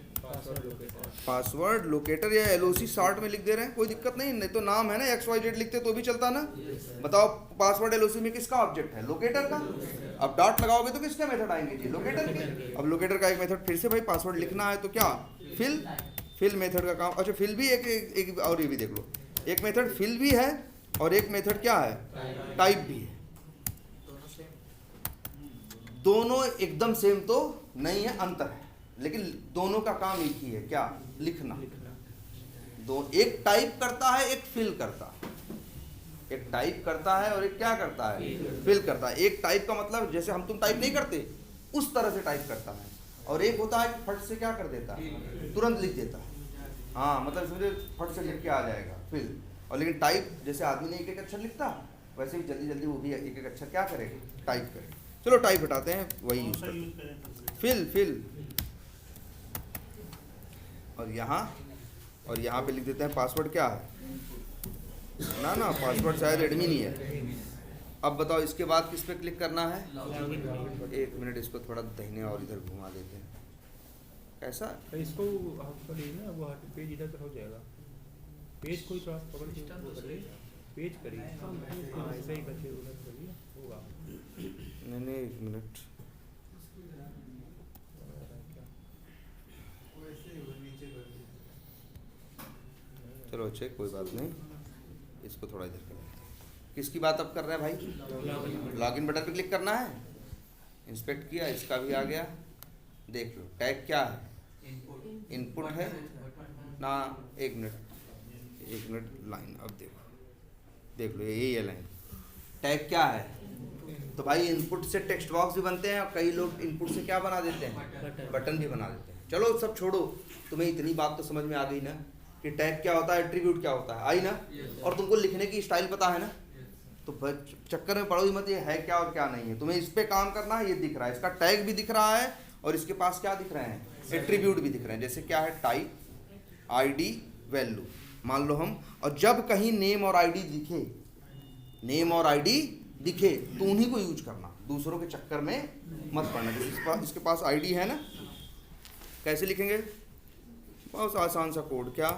पासवर्ड लोकेटर, या LOC शॉर्ट में लिख दे रहे हैं, कोई दिक्कत नहीं। नहीं तो नाम है ना XYZ लिखते तो भी चलता ना। बताओ पासवर्ड LOC में किसका ऑब्जेक्ट है, लोकेटर का। अब डॉट लगाओगे तो किसके मेथड आएंगे जी, लोकेटर के। अब लोकेटर का एक मेथड फिर से भाई, पासवर्ड लिखना है तो क्या, फिल मेथड का काम। अच्छा फिल भी एक और ये भी देख लो, एक मेथड फिल भी है और एक मेथड क्या है, टाइप भी है। दोनों एकदम सेम तो नहीं है, अंतर है, लेकिन दोनों का काम एक ही है, क्या, लिखना। दो, एक टाइप करता है, एक फिल करता है। एक टाइप करता है और एक क्या करता है, फिल करता है। एक टाइप का मतलब जैसे हम तुम टाइप नहीं करते उस तरह से टाइप करता है, और एक होता है फट से क्या कर देता है, तुरंत लिख देता है। हाँ मतलब समझे, फट से लिख के आ जाएगा, फिल। और लेकिन टाइप जैसे आदमी ने एक एक अक्षर लिखता, वैसे ही जल्दी जल्दी वो भी एक एक अक्षर क्या करेगा, टाइप करेगा। चलो टाइप हटाते हैं, वही यूज करते हैं, फिल। और यहाँ पे लिख देते हैं पासवर्ड क्या है ना, पासवर्ड शायद एडमिन ही है। अब बताओ इसके बाद किस पे क्लिक करना है, एक मिनट इसको थोड़ा दाहिने और इधर घुमा देते हैं, कैसा तो इसको हम करिए ना, वो पेज इधर तो हो जाएगा, पेज कोई थोड़ा पकड़ के करिए, पेज करिए ऐसे ही करके उधर करिए, होगा। नहीं एक मिनट, चलो अच्छे कोई बात नहीं, इसको थोड़ा इधर कर देते हैं। किसकी बात अब कर रहे हैं भाई, लॉगिन बटन पे क्लिक करना है, इंस्पेक्ट किया, इसका भी आ गया। देख लो टैग क्या है, इनपुट है ना। एक मिनट लाइन, अब देख लो यही है लाइन। टैग क्या है, तो भाई इनपुट से टेक्स्ट बॉक्स भी बनते हैं और कई लोग इनपुट से क्या बना देते हैं, बटन भी बना देते हैं। चलो सब छोड़ो, तुम्हें इतनी बात तो समझ में आ गई ना कि टैग क्या होता है, एट्रीब्यूट क्या होता है, आई ना, और तुमको लिखने की स्टाइल पता है ना। तो चक्कर में पड़ो ही मत, ये है क्या और क्या नहीं है। तुम्हें इस पे काम करना है, ये दिख रहा है, इसका टैग भी दिख रहा है और इसके पास क्या दिख रहे हैं, एट्रीब्यूट भी दिख रहे हैं। जैसे क्या है, टाइप, आईडी, वैल्यू मान लो हम, और जब कहीं नेम और आईडी दिखे, नेम और आईडी दिखे तो उन्हीं को यूज करना, दूसरों के चक्कर में मत पड़ना। जैसे इसके पास आईडी है ना, कैसे लिखेंगे, बहुत आसान सा कोड, क्या,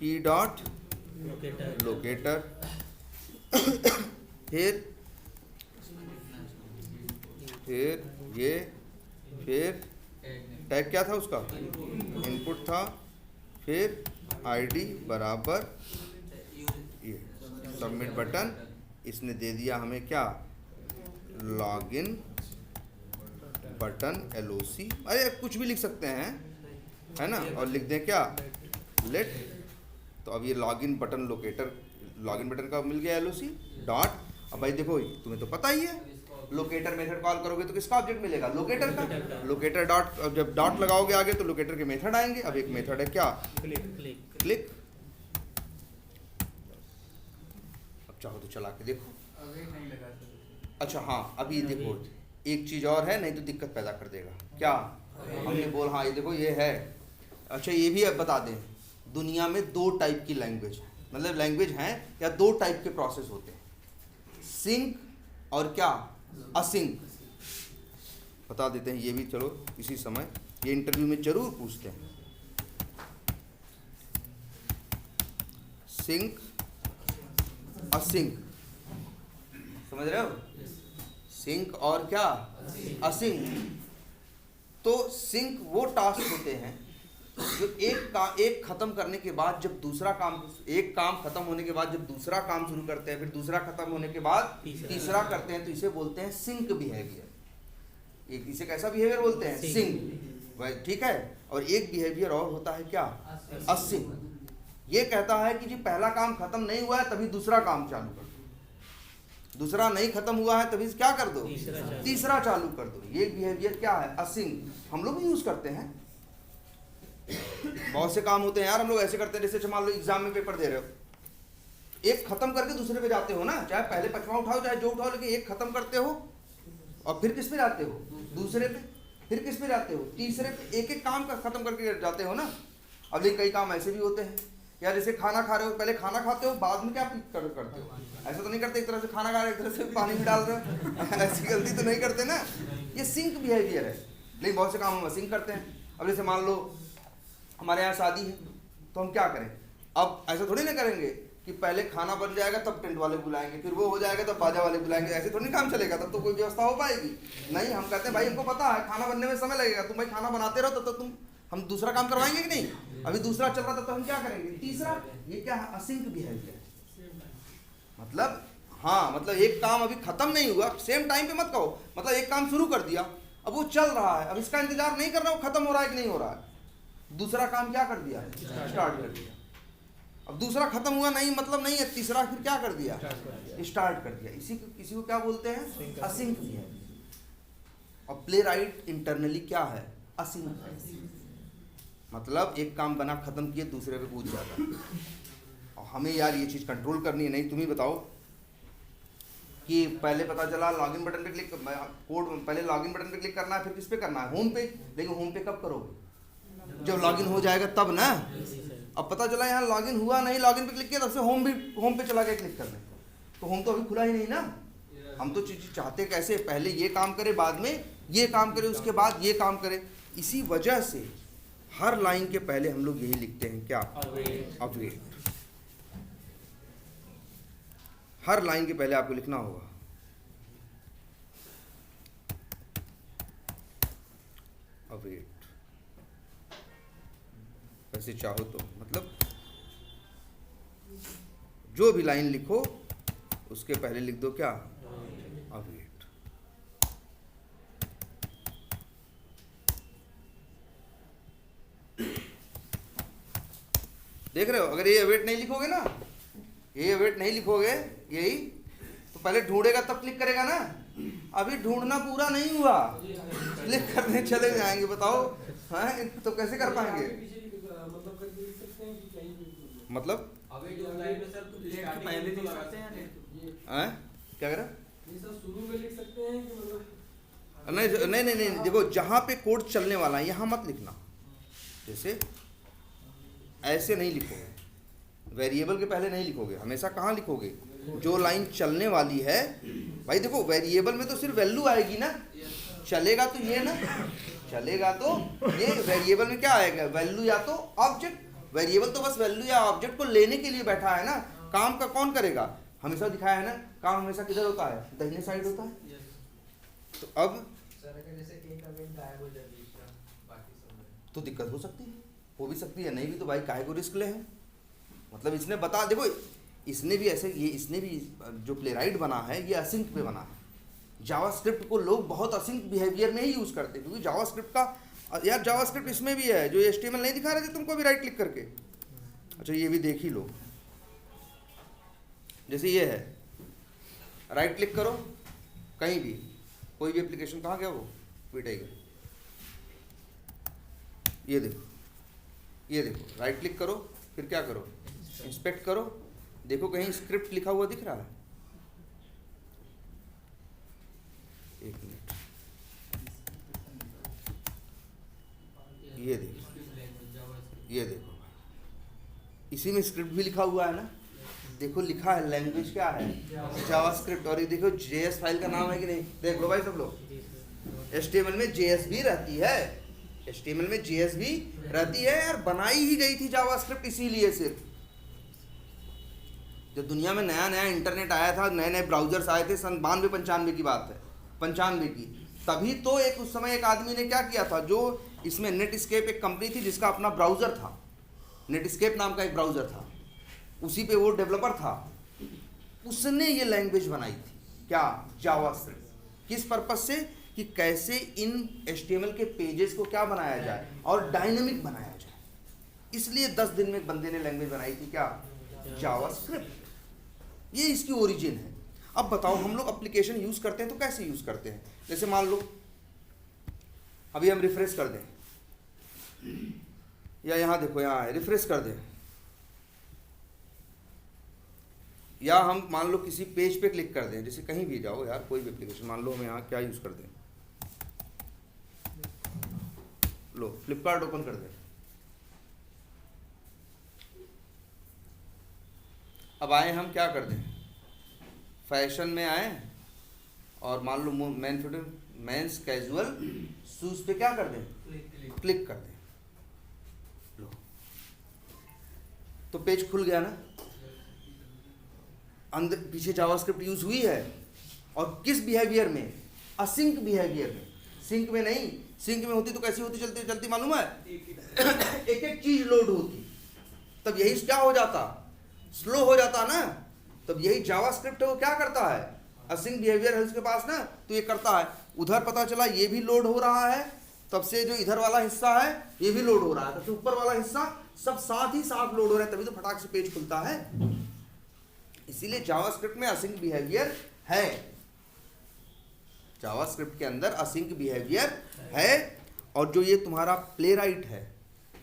p डॉट लोकेटर, फिर ये, फिर टैग क्या था उसका, इनपुट था, फिर आईडी बराबर ये सबमिट बटन। इसने दे दिया हमें क्या, लॉगिन बटन LOC, अरे कुछ भी लिख सकते हैं, है ना, और लिख दें क्या, लेट। तो अब ये login button locator, login button का मिल गया LOC डॉट। अब भाई देखो तुम्हें तो पता ही है, लोकेटर मेथड कॉल करोगे तो किसका ऑब्जेक्ट मिलेगा, लोकेटर का। लोकेटर डॉट, अब जब डॉट लगाओगे आगे तो लोकेटर के मेथड आएंगे। अब एक मेथड है क्या, क्लिक। अब चाहो तो चला के देखो, अच्छा हाँ, अभी देखो एक चीज और है, नहीं तो दिक्कत पैदा कर देगा। क्या हमने बोल, हाँ ये देखो ये है। अच्छा ये भी अब बता दें, दुनिया में 2 टाइप की लैंग्वेज है, मतलब लैंग्वेज हैं या 2 टाइप के प्रोसेस होते हैं, सिंक और क्या, असिंक। बता देते हैं ये भी, चलो इसी समय, ये इंटरव्यू में जरूर पूछते हैं। सिंक, असिंक, समझ रहे हो, सिंक और क्या, असिंक। तो सिंक वो टास्क होते हैं जो एक खत्म करने के बाद जब दूसरा काम, एक काम खत्म होने के बाद जब दूसरा काम शुरू करते हैं, फिर दूसरा खत्म होने के बाद तीसरा करते हैं, तो इसे बोलते हैं सिंक बिहेवियर। एक इसे कैसा बिहेवियर बोलते हैं, सिंक, ठीक है। और एक बिहेवियर और होता है क्या, असिंक। ये कहता है कि जी पहला काम खत्म नहीं हुआ है तभी दूसरा काम चालू कर दो, दूसरा नहीं खत्म हुआ है तभी क्या कर दो, तीसरा चालू कर दो। ये बिहेवियर क्या है, असिंक। हम लोग भी यूज करते हैं, बहुत से काम होते हैं यार हम लोग ऐसे करते हैं। जैसे मान लो एग्जाम में पेपर दे रहे हो, एक खत्म करके दूसरे पे जाते हो ना, चाहे पहले 5वां उठाओ चाहे जो उठाओ, लेकिन एक खत्म करते हो और फिर किस पे जाते हो, दूसरे पे, फिर किस पे जाते हो, तीसरे पे, एक एक काम का खत्म करके जाते हो ना। अब लेकिन कई काम ऐसे भी होते हैं यार, जैसे खाना खा रहे हो, पहले खाना खाते हो बाद में क्या करते हो, ऐसा तो नहीं करते, एक तरह से खाना खा रहे हो एक तरह से पानी भी डाल रहे हो, ऐसी गलती तो नहीं करते ना। ये सिंक बिहेवियर है, लेकिन बहुत से काम हम असिंक करते हैं। अब जैसे मान लो हमारे यहाँ शादी है तो हम क्या करें, अब ऐसा थोड़ी ना करेंगे कि पहले खाना बन जाएगा तब टेंट वाले बुलाएंगे, फिर वो हो जाएगा तब बाजा वाले बुलाएंगे, ऐसे थोड़ी काम चलेगा, तब तो कोई व्यवस्था हो पाएगी नहीं। हम कहते हैं भाई हमको पता है खाना बनने में समय लगेगा, तुम भाई खाना बनाते रहो तो तुम, हम दूसरा काम करवाएंगे कि नहीं, अभी दूसरा चल रहा था तो हम क्या करेंगे, तीसरा। ये क्या है, असिंक बिहेवियर। मतलब हाँ, मतलब एक काम अभी खत्म नहीं हुआ, सेम टाइम पे मत कहो, मतलब एक काम शुरू कर दिया, अब वो चल रहा है, अब इसका इंतजार नहीं करना वो खत्म हो रहा है कि नहीं हो रहा है, दूसरा काम क्या कर दिया, स्टार्ट कर दिया। अब दूसरा खत्म हुआ नहीं मतलब नहीं है, तीसरा फिर क्या कर दिया, स्टार्ट कर दिया। इसी को क्या बोलते हैं, असिंक बिहेवियर। और प्ले राइट इंटरनली क्या है, असिंक। मतलब एक काम बना खत्म किए दूसरे पे कूद जाता है। और हमें यार ये चीज़ कंट्रोल करनी है, नहीं तुम ही बताओ कि पहले पता चला लॉगिन बटन पे क्लिक, कोड पहले लॉगिन बटन पे क्लिक करना है, फिर किस पे करना है, होम पे। लेकिन होम पे कब करोगे, जब लॉगिन हो जाएगा तब ना। अब पता चला यहाँ लॉगिन हुआ नहीं, लॉगिन पे क्लिक किया तब से होम पे चला गया क्लिक करने, तो होम तो अभी खुला ही नहीं ना। हम तो चाहते कैसे, पहले ये काम करे बाद में ये काम करे, उसके बाद ये काम करे। इसी वजह से हर लाइन के पहले हम लोग यही लिखते हैं क्या, अवेट। हर लाइन के पहले आपको लिखना होगा अवेट। वैसे चाहो तो मतलब जो भी लाइन लिखो उसके पहले लिख दो क्या, अवेट। देख रहे हो, अगर ये अवेट नहीं लिखोगे ना, ये अवेट नहीं लिखोगे यही, तो पहले ढूंढेगा तब क्लिक करेगा ना, अभी ढूंढना पूरा नहीं हुआ, क्लिक करने चले जाएंगे, बताओ हैं तो कैसे कर पाएंगे? मतलब क्या कह रहा? नहीं, देखो जहां पे कोड चलने वाला है यहां मत लिखना, जैसे ऐसे नहीं लिखोगे, वेरिएबल के पहले नहीं लिखोगे, हमेशा कहाँ लिखोगे? जो लाइन चलने वाली है भाई, देखो वेरिएबल में तो सिर्फ वैल्यू आएगी ना, चलेगा तो ये ना, चलेगा तो ये, वेरिएबल में क्या आएगा? वैल्यू या तो ऑब्जेक्ट, वेरिएबल तो बस वैल्यू या ऑब्जेक्ट को लेने के लिए बैठा है ना, काम का कौन करेगा? हमेशा दिखाया है ना, काम हमेशा किधर होता है? दाहिने साइड होता है। तो अब तो दिक्कत हो सकती है, हो भी सकती है, नहीं भी, तो भाई काहे को रिस्क ले है? मतलब इसने बता, देखो इसने भी ऐसे, ये इसने भी जो प्लेराइट बना है ये असिंक पे बना है। जावास्क्रिप्ट को लोग बहुत असिंक बिहेवियर में ही यूज़ करते हैं, क्योंकि जावास्क्रिप्ट का, यार जावास्क्रिप्ट इसमें भी है, जो HTML नहीं दिखा रहे थे तुमको भी राइट क्लिक करके, अच्छा ये भी देख ही लो, जैसे ये है, राइट क्लिक करो कहीं भी, कोई भी एप्लीकेशन, कहाँ गया वो? ट्वीटर, ये देखो, ये देखो, राइट क्लिक करो, फिर क्या करो? इंस्पेक्ट करो, देखो कहीं स्क्रिप्ट लिखा हुआ दिख रहा है? एक मिनट, ये देखो, ये देखो, इसी में स्क्रिप्ट भी लिखा हुआ है ना, देखो लिखा है, लैंग्वेज क्या है? जावास्क्रिप्ट, और ये देखो JS फाइल का नाम है कि नहीं? देख लो भाई सब लोग, HTML में JS भी रहती है, HTML में JS भी रहती है यार, बनाई ही गई थी जावास्क्रिप्ट इसीलिए सिर्फ। जब दुनिया में नया नया इंटरनेट आया था, नए नए ब्राउजर्स आए थे, सन 92-95 की बात है, 95 की, तभी तो एक उस समय एक आदमी ने क्या किया था, जो इसमें नेटस्केप एक कंपनी थी जिसका अपना ब्राउज़र था, नेटस्केप नाम का एक ब्राउज़र था, उसी पे वो डेवलपर था, उसने ये लैंग्वेज बनाई थी, क्या? जावास्क्रिप्ट। किस पर्पस से? कि कैसे इन HTML के पेजेस को क्या बनाया जाए और डायनेमिक बनाया जाए, इसलिए 10 दिन में एक बंदे ने लैंग्वेज बनाई थी, क्या? जावास्क्रिप्ट। ये इसकी ओरिजिन है। अब बताओ हम लोग एप्लीकेशन यूज़ करते हैं तो कैसे यूज़ करते हैं? जैसे मान लो अभी हम रिफ्रेश कर दें, या यहाँ देखो, यहाँ है, रिफ्रेश कर दें, या हम मान लो किसी पेज पे क्लिक कर दें, जैसे कहीं भी जाओ यार, कोई भी एप्लीकेशन, मान लो हम यहाँ क्या यूज़ कर दें, लो फ्लिपकार्ट ओपन कर दें, अब आए हम क्या कर दें, फैशन में आए और मान लो मेंस कैजुअल शूज़ पे क्या कर दें? क्लिक कर दें, लो तो पेज खुल गया ना, अंदर पीछे जावास्क्रिप्ट यूज हुई है, और किस बिहेवियर में? असिंक बिहेवियर में, सिंक में नहीं। सिंक में होती तो कैसी होती, चलती चलती मालूम है, एक एक चीज लोड होती, तब यही क्या हो जाता? स्लो हो जाता ना। तब यही जावास्क्रिप्ट है, वो क्या करता है? असिंक बिहेवियर है उसके पास ना, तो ये करता है, उधर पता चला ये भी लोड हो रहा है, तब से जो इधर वाला हिस्सा है ये भी लोड हो रहा है, तब से ऊपर वाला हिस्सा, सब साथ ही साथ लोड हो रहा है, तभी तो फटाक से पेज खुलता है। इसीलिए जावास्क्रिप्ट में असिंक बिहेवियर है, जावास्क्रिप्ट के अंदर असिंक बिहेवियर है, और जो ये तुम्हारा प्लेराइट है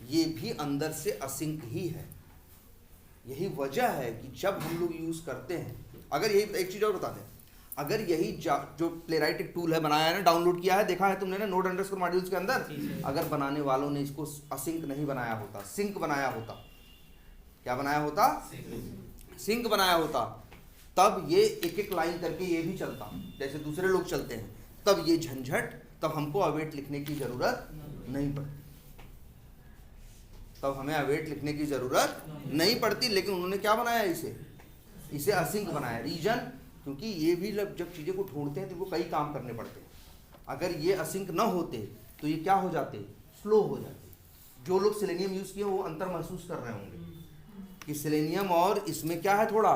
ये भी अंदर से असिंक ही है। यही वजह है कि जब हम लोग यूज करते हैं, अगर यही एक चीज और बता दें, अगर यही जो प्लेराइट एक टूल है, बनाया है ना, डाउनलोड किया है, देखा है तुमने ना नोड अंडरस्कोर मॉड्यूल्स के अंदर, अगर बनाने वालों ने इसको असिंक नहीं बनाया होता, सिंक बनाया होता, क्या बनाया होता? सिंक बनाया होता, तब ये एक एक लाइन करके ये भी चलता जैसे दूसरे लोग चलते हैं, तब ये झंझट, तब हमको अवेट लिखने की जरूरत नहीं पड़ती, तब हमें अवेट लिखने की जरूरत नहीं पड़ती। लेकिन उन्होंने क्या बनाया? इसे असिंक बनाया। रीजन, क्योंकि ये भी जब चीज़ें को ढूंढते हैं तो वो कई काम करने पड़ते हैं। अगर ये असिंक न होते तो ये क्या हो जाते? स्लो हो जाते। जो लोग सेलेनियम यूज़ किए वो अंतर महसूस कर रहे होंगे कि सेलेनियम और इसमें क्या है, थोड़ा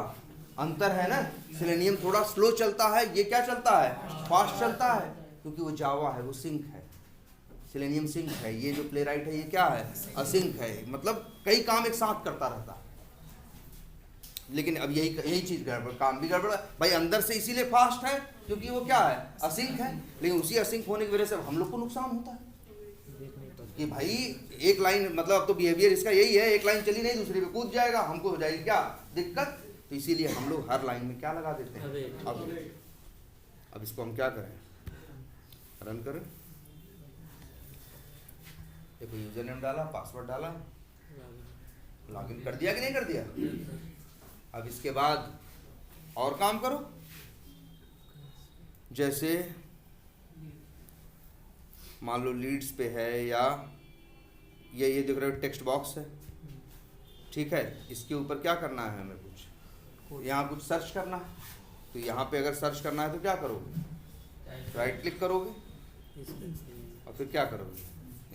अंतर है ना। सेलेनियम थोड़ा स्लो चलता है, ये क्या चलता है? फास्ट चलता है, क्योंकि वो जावा है, वो सिंक है, सेलेनियम सिंक है। ये जो प्लेराइट है ये क्या है? असिंक है, मतलब कई काम एक साथ करता रहता है। लेकिन अब यही चीज़ गड़बड़, काम भी गड़बड़ है भाई। अंदर से इसीलिए फास्ट है क्योंकि वो क्या है, असिंक है। लेकिन उसी असिंक होने की वजह से हम लोग को नुकसान होता है कि भाई एक लाइन, मतलब अब तो बिहेवियर इसका यही है, एक लाइन चली नहीं दूसरी पे कूद जाएगा, हमको हो जाएगी क्या दिक्कत। तो इसीलिए हम लोग हर लाइन में क्या लगा देते हैं अब इसको हम क्या करें, रन करें। देखो यूजर नेम डाला, पासवर्ड डाला, लॉगिन कर दिया कि नहीं कर दिया। अब इसके बाद और काम करो, जैसे मान लो लीड्स पे है, या ये देख रहे हो टेक्स्ट बॉक्स है, ठीक है। इसके ऊपर क्या करना है हमें, कुछ यहाँ कुछ सर्च करना है। तो यहाँ पे अगर सर्च करना है तो क्या करोगे, राइट क्लिक करोगे और फिर क्या करोगे,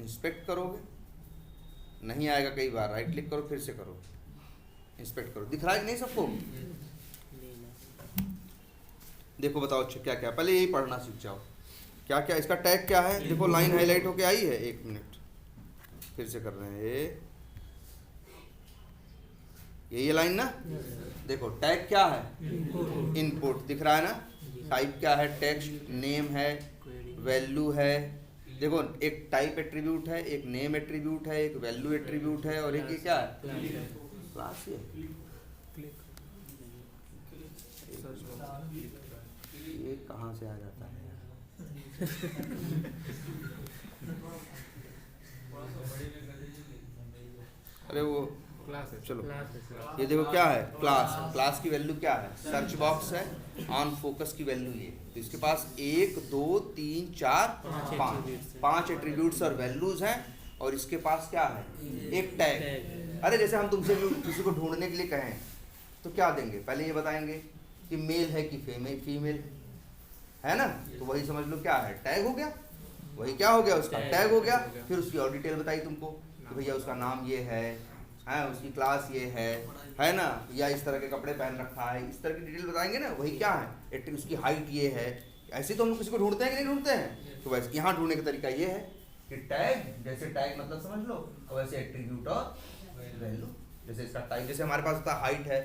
इंस्पेक्ट करोगे। नहीं आएगा कई बार, राइट क्लिक करो, फिर से करो, इंस्पेक्ट करो। दिख रहा है कि नहीं सबको। देखो बताओ अच्छा क्या क्या, पहले यही पढ़ना सीख जाओ क्या क्या इसका टैग क्या है। देखो लाइन हाईलाइट होके आई है, एक मिनट फिर से कर रहे हैं ये लाइन ना। देखो टैग क्या है, इनपुट दिख रहा है ना। टाइप क्या है, टेक्स्ट, नेम है, वैल्यू है। देखो एक टाइप एट्रीब्यूट है, एक नेम एट्रीब्यूट है, एक वैल्यू एट्रीब्यूट है, और एक ये क्या है, क्लास है। ये कहाँ से आ जाता है अरे वो क्लास है, चलो क्लास है। ये देखो क्या है, क्लास है। क्लास की वैल्यू क्या है, सर्च बॉक्स है। ऑन फोकस की वैल्यू ये, तो इसके पास 1 2 3 4 5 एट्रीब्यूट्स और वैल्यूज हैं। और इसके पास क्या है, एक टैग। अरे जैसे हम तुमसे किसी को ढूंढने के लिए कहें तो क्या देंगे, पहले ये बताएंगे कि मेल है कि फीमेल है ना। तो वही समझ लो क्या है, टैग हो गया। वही क्या हो गया, उसका टैग हो गया। फिर उसकी और डिटेल बताई तुमको कि भैया उसका नाम ये है, उसकी क्लास ये है ना, या इस तरह के कपड़े पहन रखा है, इस तरह की डिटेल बताएंगे ना। वही क्या है, उसकी हाइट ये है। ऐसे तो हम लोग किसी को ढूंढते हैं कि नहीं ढूंढते हैं। तो वैसे यहाँ ढूंढने का तरीका ये है कि टैग, जैसे टैग मतलब समझ लो, और वैसे एट्रीब्यूट और वैल्यू। जैसे इसका टाइप, जैसे हमारे पास होता है हाइट है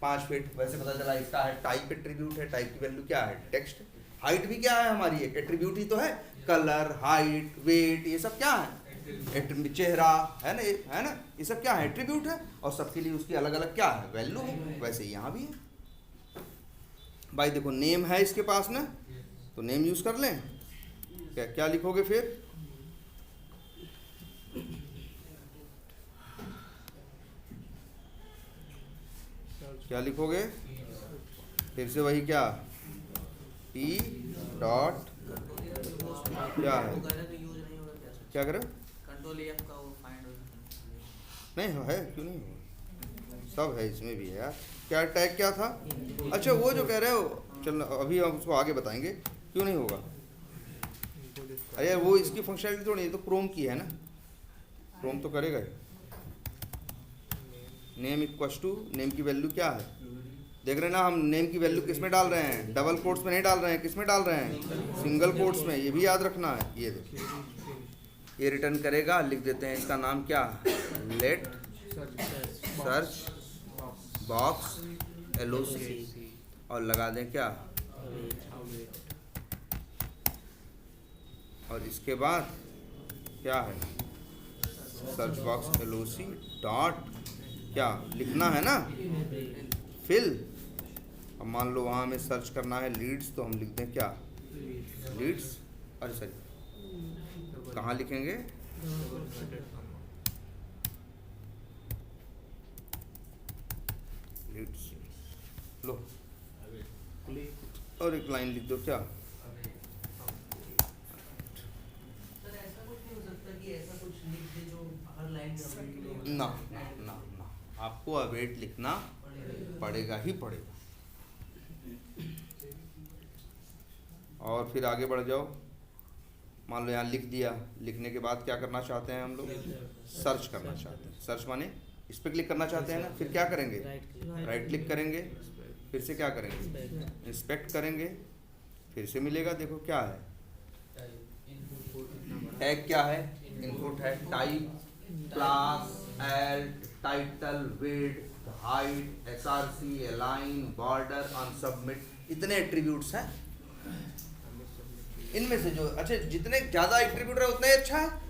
5 फीट, वैसे पता चला इसका है टाइप एट्रीब्यूट है। टाइप की वैल्यू क्या है, टेक्स्ट। हाइट भी क्या है हमारी, एक एट्रीब्यूट ही तो है। कलर, हाइट, वेट, ये सब क्या है, चेहरा है ना, ये सब क्या है, एट्रीब्यूट है। और सबके लिए उसकी अलग अलग क्या है, वैल्यू है। वैसे यहाँ भी है भाई। देखो नेम है इसके पास ना, तो नेम यूज कर लें। क्या क्या लिखोगे फिर, क्या लिखोगे, फिर से वही क्या, P डॉट क्या है, क्या करो, कंट्रोल F का वो फाइंड नहीं है, क्यों नहीं हो, सब है इसमें भी है यार। क्या टैग क्या था, अच्छा वो जो कह रहे हो, चल अभी हम उसको आगे बताएंगे क्यों नहीं होगा। अरे वो इसकी फंक्शनलिटी थोड़ी, ये तो क्रोम की है ना, क्रोम तो करेगा ही। नेम इक्वल्स टू, नेम की वैल्यू क्या है, देख रहे हैं ना हम, नेम की वैल्यू किस में डाल रहे हैं, डबल कोट्स में नहीं डाल रहे हैं, किस में डाल रहे हैं, सिंगल कोट्स में। ये भी याद रखना है। ये देखिए ये रिटर्न करेगा, लिख देते हैं इसका नाम क्या, लेट सर्च बॉक्स LOC, और लगा दें क्या, और इसके बाद क्या है, सर्च बॉक्स LOC डॉट क्या लिखना है ना, फिल। अब मान लो वहाँ हमें सर्च करना है लीड्स, तो हम लिख दें क्या, लीड्स। अरे सॉरी, कहाँ लिखेंगे, लीड्स लो, और एक लाइन लिख दो क्या, सर ऐसा कुछ नहीं हो सकता कि ऐसा कुछ लिख दे जो हर लाइन ना ना ना ना, आपको अवेट लिखना पड़ेगा ही पड़ेगा। और फिर आगे बढ़ जाओ, मान लो यहाँ लिख दिया, लिखने के बाद क्या करना चाहते हैं हम लोग, सर्च करना चाहते हैं। सर्च माने इस पर क्लिक करना चाहते हैं ना, फिर क्या करेंगे, राइट क्लिक करेंगे, फिर से क्या करेंगे, इंस्पेक्ट करेंगे, फिर से मिलेगा। देखो क्या है, टैग क्या है, इनपुट है, टाइप, क्लास, एड, title, width, height, SRC, align, border, on submit, इतने एट्रीब्यूट्स हैं। इनमें से जो अच्छा जितने ज़्यादा एट्रीब्यूट है उतना ही अच्छा है।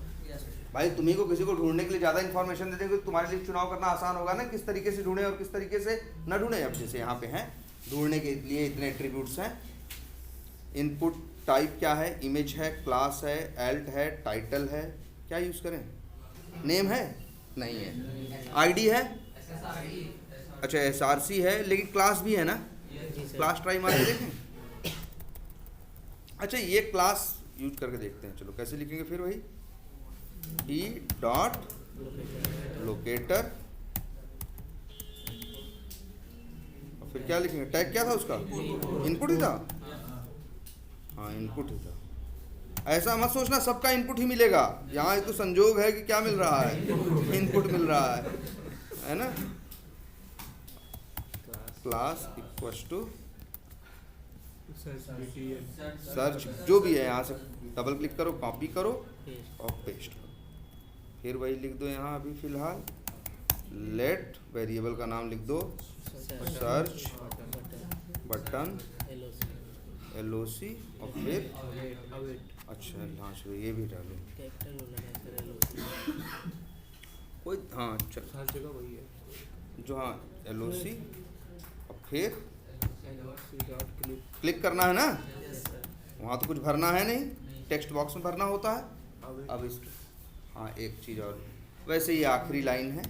भाई तुम्ही को किसी को ढूंढने के लिए ज़्यादा इन्फॉर्मेशन दे देंगे तो तुम्हारे लिए चुनाव करना आसान होगा ना, किस तरीके से ढूंढें और किस तरीके से ना ढूंढें। अब जैसे यहाँ पे हैं, ढूंढने के लिए इतने एट्रीब्यूट्स हैं। इनपुट टाइप क्या है, इमेज है, क्लास है, एल्ट है, टाइटल है, क्या यूज़ करें, नेम है नहीं है, आईडी है, अच्छा एसआरसी है, लेकिन क्लास भी है ना, क्लास ट्राई मार के देखें। अच्छा ये क्लास यूज करके देखते हैं, चलो कैसे लिखेंगे फिर वही डी डॉट लोकेटर और फिर क्या लिखेंगे, टैग क्या था उसका, इनपुट ही था, हाँ इनपुट ही था। ऐसा मत सोचना सबका इनपुट ही मिलेगा, यहाँ तो संजोग है कि क्या मिल रहा है, इनपुट मिल रहा है ना। क्लास इक्वल्स टू सर्च, जो भी है यहाँ से डबल क्लिक करो, कॉपी करो और पेस्ट करो, फिर वही लिख दो यहाँ अभी फिलहाल। लेट वेरिएबल का नाम लिख दो सर्च बटन LOC और फिर अच्छा हाँ चलो ये भी डालो कोई, हाँ चलो हर जगह वही है जो, हाँ LOC और फिर क्लिक। क्लिक करना है ना, वहाँ तो कुछ भरना है नहीं, टेक्स्ट बॉक्स में भरना होता है। अब इस, हाँ एक चीज़ और, वैसे ये आखिरी लाइन है,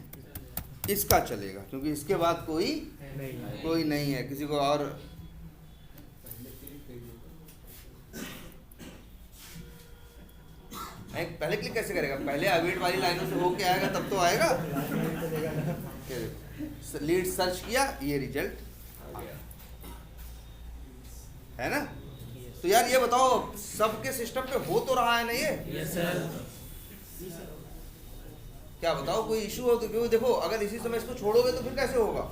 इसका चलेगा क्योंकि इसके बाद कोई नहीं है किसी को और। पहले क्लिक कैसे करेगा, पहले अवेट वाली लाइनों से होके आएगा तब तो आएगा। लीड सर्च किया, ये रिजल्ट है ना। तो यार ये बताओ सबके सिस्टम पे हो तो रहा है ना ये? Yes sir. क्या बताओ कोई इशू हो तो क्यों, देखो अगर इसी समय इसको छोड़ोगे तो फिर कैसे होगा।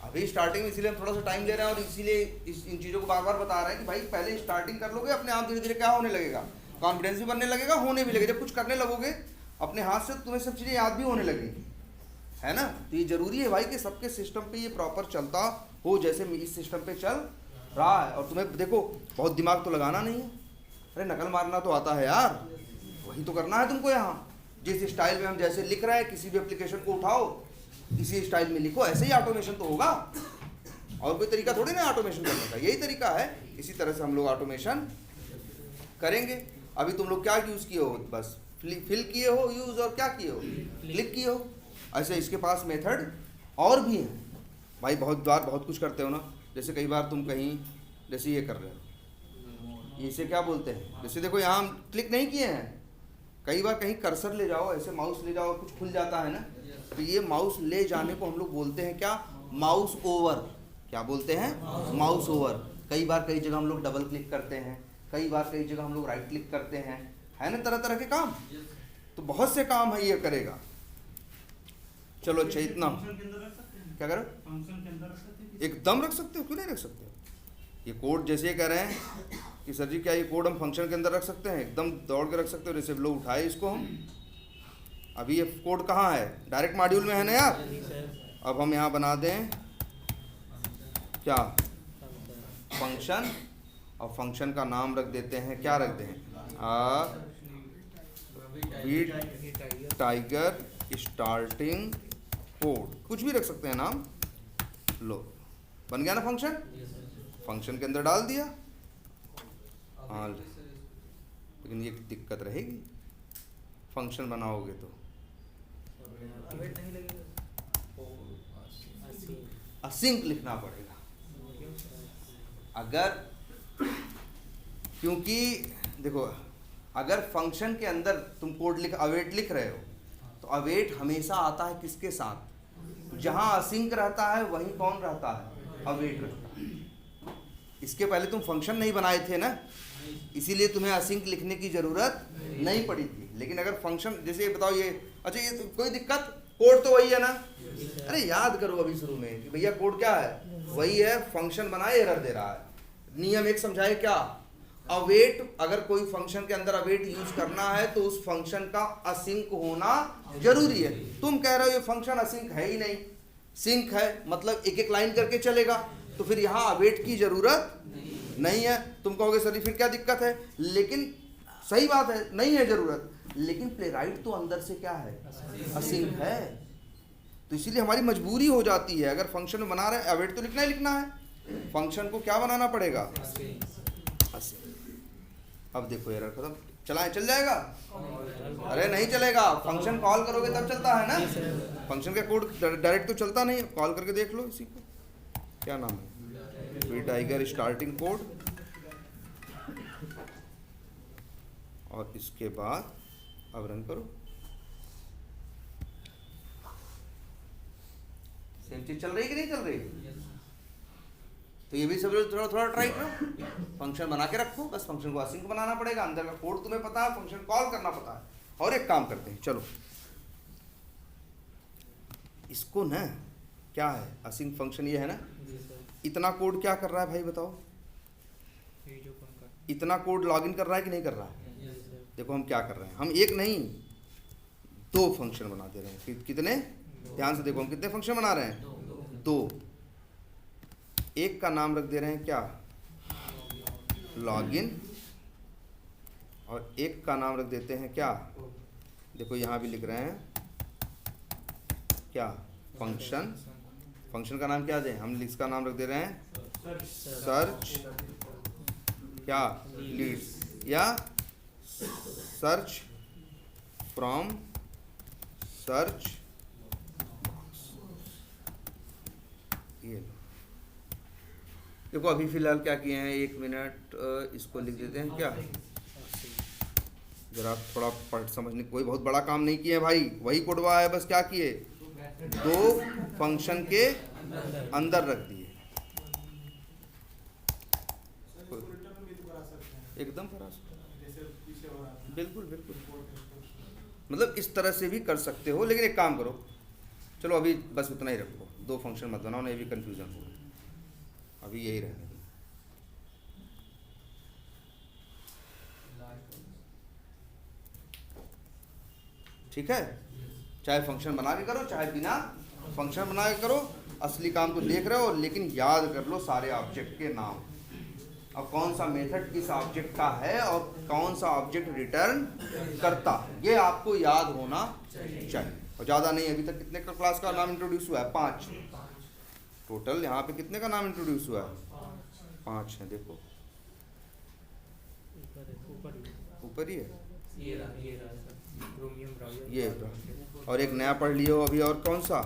अभी स्टार्टिंग में इसीलिए हम थोड़ा सा टाइम ले रहे हैं और इसीलिए इन चीज़ों को बार बार बता रहे हैं कि भाई पहले स्टार्टिंग कर लोगे, अपने आप धीरे धीरे क्या होने लगेगा, कॉन्फिडेंस भी बनने लगेगा, होने भी लगेगा। जब कुछ करने लगोगे अपने हाथ से तुम्हें सब चीज़ें याद भी होने लगेगी, है ना। तो ये जरूरी है भाई कि सबके सिस्टम पे ये प्रॉपर चलता हो जैसे इस सिस्टम पे चल रहा है। और तुम्हें देखो बहुत दिमाग तो लगाना नहीं है, अरे नकल मारना तो आता है यार, वही तो करना है तुमको। यहाँ जिस स्टाइल में हम जैसे लिख रहे हैं, किसी भी एप्लीकेशन को उठाओ इसी स्टाइल में लिखो, ऐसे ही ऑटोमेशन तो होगा। और कोई तरीका थोड़ी ना ऑटोमेशन करने का, यही तरीका है। इसी तरह से हम लोग ऑटोमेशन करेंगे। अभी तुम लोग क्या यूज़ किए हो, बस फिल किए हो यूज़, और क्या किए हो, क्लिक किए हो। ऐसे इसके पास मेथड और भी हैं भाई, बहुत बार बहुत कुछ करते हो ना। जैसे कई बार तुम कहीं जैसे ये कर रहे हो, इसे क्या बोलते हैं, जैसे देखो यहाँ हम क्लिक नहीं किए हैं, कई बार कहीं कर्सर ले जाओ, ऐसे माउस ले जाओ, कुछ खुल जाता है ना। तो ये माउस ले जाने को हम लोग बोलते हैं क्या, माउस ओवर। क्या बोलते हैं, माउस ओवर। कई बार कई जगह हम लोग डबल क्लिक करते हैं, कई बार कई जगह हम लोग राइट क्लिक करते हैं, है ना, तरह तरह के काम। तो बहुत से काम है ये करेगा। चलो अच्छा इतना क्या करो, एकदम रख सकते हो, क्यों नहीं रख सकते हो। ये कोड जैसे ये कह रहे हैं कि सर जी क्या ये कोड हम फंक्शन के अंदर रख सकते हैं, एकदम दौड़ के रख सकते हो। जैसे लोग उठाए इसको हम, अभी ये कोड कहाँ है, डायरेक्ट मॉड्यूल में है ना यार। अब हम यहाँ बना दें क्या, फंक्शन, और फंक्शन का नाम रख देते हैं, क्या रख दें, बीट टाइगर स्टार्टिंग कोड, कुछ भी रख सकते हैं नाम। लो बन गया ना फंक्शन, फंक्शन के अंदर डाल दिया। हाँ लेकिन ये दिक्कत रहेगी फंक्शन बनाओगे तो, असिंक लिखना पड़ेगा। अगर क्योंकि देखो अगर फंक्शन के अंदर तुम कोड लिख अवेट लिख रहे हो तो अवेट हमेशा आता है किसके साथ, जहां असिंक रहता है वहीं कौन रहता है, अवेट रहता है। इसके पहले तुम फंक्शन नहीं बनाए थे ना, इसीलिए तुम्हें असिंक लिखने की जरूरत नहीं पड़ी थी। लेकिन अगर फंक्शन जैसे ये बताओ ये, अच्छा ये तो कोई दिक्कत, कोड तो वही है ना। अरे याद करो अभी शुरू में कि भैया कोड क्या है, वही है, फंक्शन बनाए एरर दे रहा है। नियम एक समझाए क्या, अवेट, अगर कोई फंक्शन के अंदर अवेट यूज करना है तो उस फंक्शन का असिंक होना जरूरी है। तुम कह रहे हो ये फंक्शन असिंक है ही नहीं, सिंक है मतलब एक एक लाइन करके चलेगा, तो फिर यहाँ अवेट की जरूरत नहीं है। तुम कहोगे सर फिर क्या दिक्कत है, लेकिन सही बात है, नहीं है जरूरत, लेकिन प्लेराइट तो अंदर से क्या है, असिंक है, तो इसीलिए हमारी मजबूरी हो जाती है। अगर फंक्शन बना रहे हैं अवेट तो लिखना ही लिखना है, फंक्शन को क्या बनाना पड़ेगा, असिंक। अब देखो एरर खत्म, चलाएं चल जाएगा, अरे नहीं चलेगा, फंक्शन कॉल करोगे तब चलता है ना, फंक्शन का कोड डायरेक्ट तो चलता नहीं, कॉल करके देख लो इसी को, क्या नाम है, वी टाइगर स्टार्टिंग कोड, और इसके बाद अब रन करो, सेम चीज चल रही कि नहीं चल रही, तो ये भी सब लोग थोड़ा थोड़ा ट्राई करो, फंक्शन बना के रखो, बस फंक्शन को असिंक बनाना पड़ेगा, अंदर का कोड तुम्हें पता है, फंक्शन कॉल करना पता है। और एक काम करते हैं, चलो इसको ना क्या है, असिंक फंक्शन ये है ना, इतना कोड क्या कर रहा है भाई बताओ, इतना कोड लॉगिन कर रहा है कि नहीं कर रहा है, देखो हम क्या कर रहे हैं, हम एक नहीं दो फंक्शन बना दे रहे हैं, कितने, ध्यान से देखो हम कितने फंक्शन बना रहे हैं, दो, एक का नाम रख दे रहे हैं क्या, लॉगिन, और एक का नाम रख देते हैं क्या, देखो यहाँ भी लिख रहे हैं क्या, फंक्शन, फंक्शन का नाम क्या दें हम, इसका नाम रख दे रहे हैं सर्च क्या लीड्स, या सर्च फ्रॉम सर्च, ये देखो अभी फिलहाल क्या किए हैं, 1 मिनट इसको लिख देते हैं क्या, जरा थोड़ा पढ़ समझने, कोई बहुत बड़ा काम नहीं किए भाई, वही कोडवा है, बस क्या किए, दो फंक्शन के अंदर रख दिए, एकदम करा सकते, बिल्कुल बिल्कुल, मतलब इस तरह से भी कर सकते हो, लेकिन एक काम करो, चलो अभी बस उतना ही रखो, दो फंक्शन मत बनाओ, नहीं भी कंफ्यूजन हो, अभी यही रहने दो। ठीक है, चाहे फंक्शन बना के करो चाहे बिना फंक्शन बना के करो, असली काम तो देख रहे हो, लेकिन याद कर लो सारे ऑब्जेक्ट के नाम, और कौन सा मेथड किस ऑब्जेक्ट का है और कौन सा ऑब्जेक्ट रिटर्न करता है, ये आपको याद होना चाहिए, और ज़्यादा नहीं। अभी तक कितने का क्लास का नाम इंट्रोड्यूस हुआ है, 5 टोटल, यहाँ पे कितने का नाम इंट्रोड्यूस हुआ है, 5 है, देखो ऊपर ही है ये, और एक नया पढ़ लियो अभी, और कौन सा,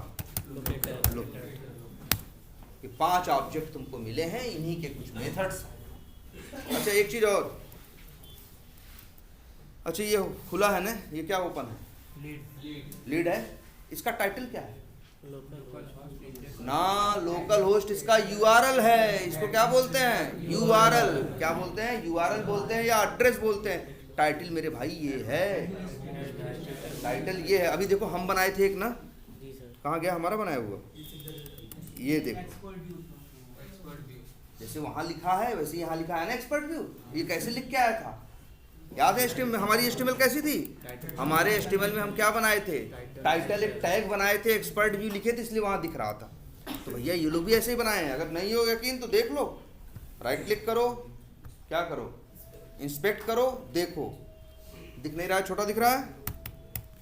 ये 5 ऑब्जेक्ट तुमको मिले हैं, इन्हीं के कुछ मेथड्स। अच्छा एक चीज और, अच्छा ये खुला है ना, ये क्या ओपन है, लीड है, इसका टाइटल क्या है ना, लोकल होस्ट इसका यूआरएल है, इसको क्या बोलते हैं, यूआरएल, क्या बोलते हैं, यूआरएल बोलते हैं या एड्रेस बोलते हैं, टाइटल मेरे भाई ये है, टाइटल ये है। अभी देखो हम बनाए थे एक ना, कहाँ गया हमारा बनाया हुआ, ये देखो जैसे वहाँ लिखा है वैसे यहाँ लिखा है ना एक्सपर्ट व्यू, ये कैसे लिख के आया था, याद है हमारी एचटीएमएल कैसी थी, हमारे एचटीएमएल में हम क्या बनाए थे, टाइटल एक टैग बनाए थे, एक्सपर्ट व्यू लिखे थे, इसलिए वहाँ दिख रहा था। तो भैया ये लोग भी ऐसे ही बनाए हैं, अगर नहीं हो यकीन तो देख लो, राइट क्लिक करो, क्या करो, इंस्पेक्ट करो, देखो दिख नहीं रहा है, छोटा दिख रहा है,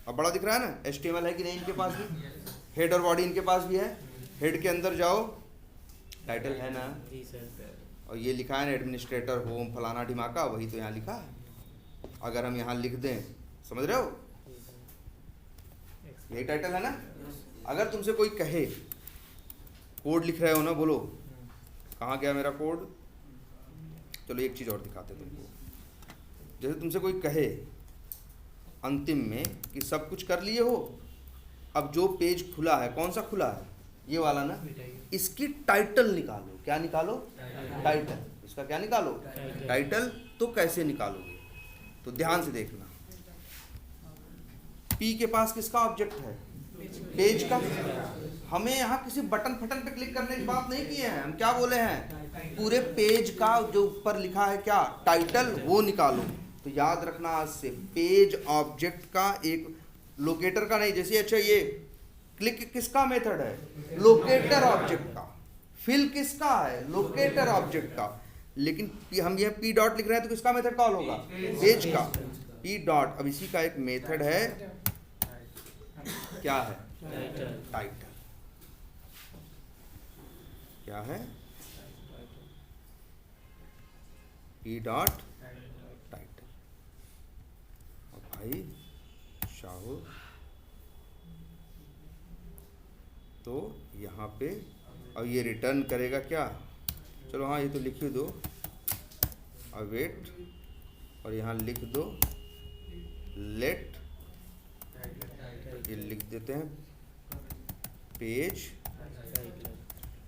अब बड़ा दिख रहा है ना, एचटीएमएल है कि नहीं इनके पास भी, हेड और बॉडी इनके पास भी है, हेड के अंदर जाओ, टाइटल है ना, और ये लिखा है ना एडमिनिस्ट्रेटर होम फलाना ढिमाका, वही तो यहाँ लिखा है। अगर हम यहाँ लिख दें, समझ रहे हो, यही टाइटल है ना। अगर तुमसे कोई कहे, कोड लिख रहे हो ना, बोलो कहाँ गया मेरा कोड, चलो एक चीज़ और दिखाते तुमको, जैसे तुमसे कोई कहे अंतिम में कि सब कुछ कर लिए हो, अब जो पेज खुला है, कौन सा खुला है, ये वाला ना, इसकी टाइटल निकालो, क्या निकालो, टाइटल, इसका क्या निकालो, टाइटल। तो कैसे निकालोगे, तो ध्यान से देखना, पी के पास किसका ऑब्जेक्ट है, पेज का। हमें यहाँ किसी बटन फटन पे क्लिक करने की बात नहीं की है, हम क्या बोले हैं, पूरे पेज का जो ऊपर लिखा है क्या, टाइटल, वो निकालो। तो याद रखना आज से, पेज ऑब्जेक्ट का एक, लोकेटर का नहीं, जैसे अच्छा ये क्लिक किसका मेथड है? लोकेटर ऑब्जेक्ट का। फिल किसका है? लोकेटर ऑब्जेक्ट का। लेकिन हम ये पी डॉट लिख रहे हैं तो किसका मेथड कॉल होगा? पेज का। पी डॉट, अब इसी का एक मेथड है, क्या है? टाइटल। क्या है? P dot title. और भाई शाहू, तो यहाँ पे अब ये रिटर्न करेगा क्या? चलो हाँ, ये तो लिख ही दो, अवेट, और यहाँ लिख दो लेट, ये लिख देते हैं पेज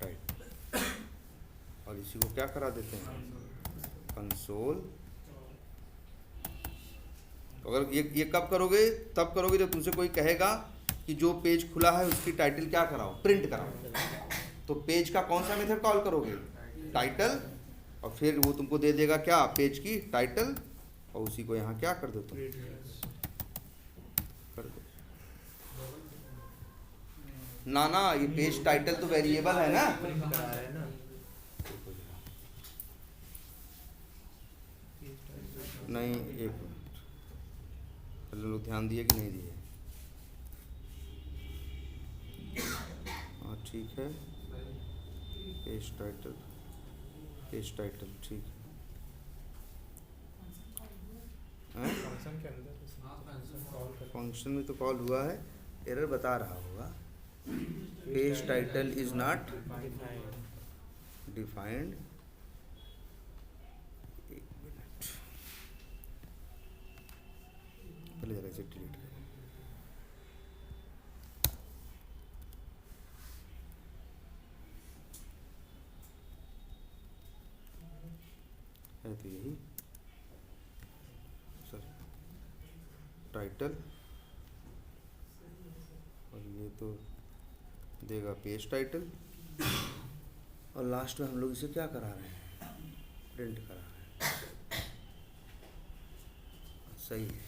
टाइटल, और इसी को क्या करा देते हैं? कंसोल। अगर ये कब करोगे? तब करोगे जब तुमसे कोई कहेगा कि जो पेज खुला है उसकी टाइटल क्या कराओ? प्रिंट कराओ। तो पेज का कौन सा मेथड कॉल करोगे? टाइटल, और फिर वो तुमको दे देगा क्या? पेज की टाइटल, और उसी को यहाँ क्या कर दो तुम? कर दो ना, ये पेज टाइटल तो वेरिएबल है ना। नहीं, एक मिनट, पहले लोग ध्यान दिए कि नहीं दिए? हाँ ठीक है, पेज टाइटल, पेज टाइटल ठीक है। फंक्शन में तो कॉल हुआ है, एरर बता रहा होगा। Page title is not defined. एक मिनट, पहले जरा इसे डिलीट करें। है तो यही सर, टाइटल, और ये तो देगा पेज टाइटल, और लास्ट में हम लोग इसे क्या करा रहे हैं? प्रिंट करा रहे हैं। सही है।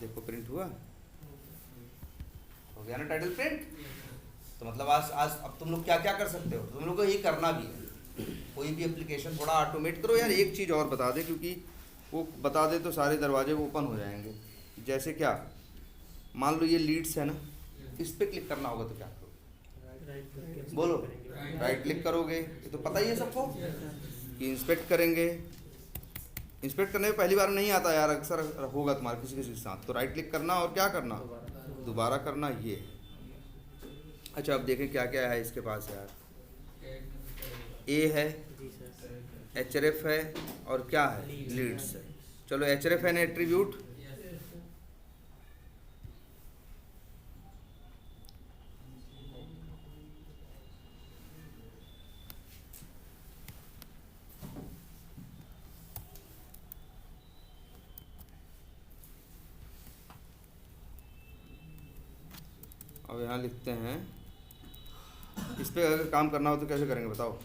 देखो प्रिंट हुआ, हो गया ना टाइटल प्रिंट। तो मतलब आज अब तुम लोग क्या क्या कर सकते हो? तुम लोग को ये करना भी है, कोई भी एप्लीकेशन थोड़ा ऑटोमेट करो यार। एक चीज़ और बता दे, क्योंकि वो बता दे तो सारे दरवाजे ओपन हो जाएंगे। जैसे क्या, मान लो ये लीड्स है ना, इस पर क्लिक करना होगा तो क्या करोगे? बोलो, राइट क्लिक करोगे। ये तो पता ही है सबको कि इंस्पेक्ट करेंगे। इंस्पेक्ट करने में पहली बार नहीं आता यार, अक्सर होगा तुम्हारे किसी के साथ। तो राइट क्लिक करना और क्या करना? दोबारा करना। ये अच्छा, अब देखें क्या क्या है इसके पास यार। ए है, एचआरएफ है, और क्या है? लीड्स है। चलो एचआरएफ एन एट्रीब्यूट, अब यहाँ लिखते हैं। इस पर अगर काम करना हो तो कैसे करेंगे बताओ?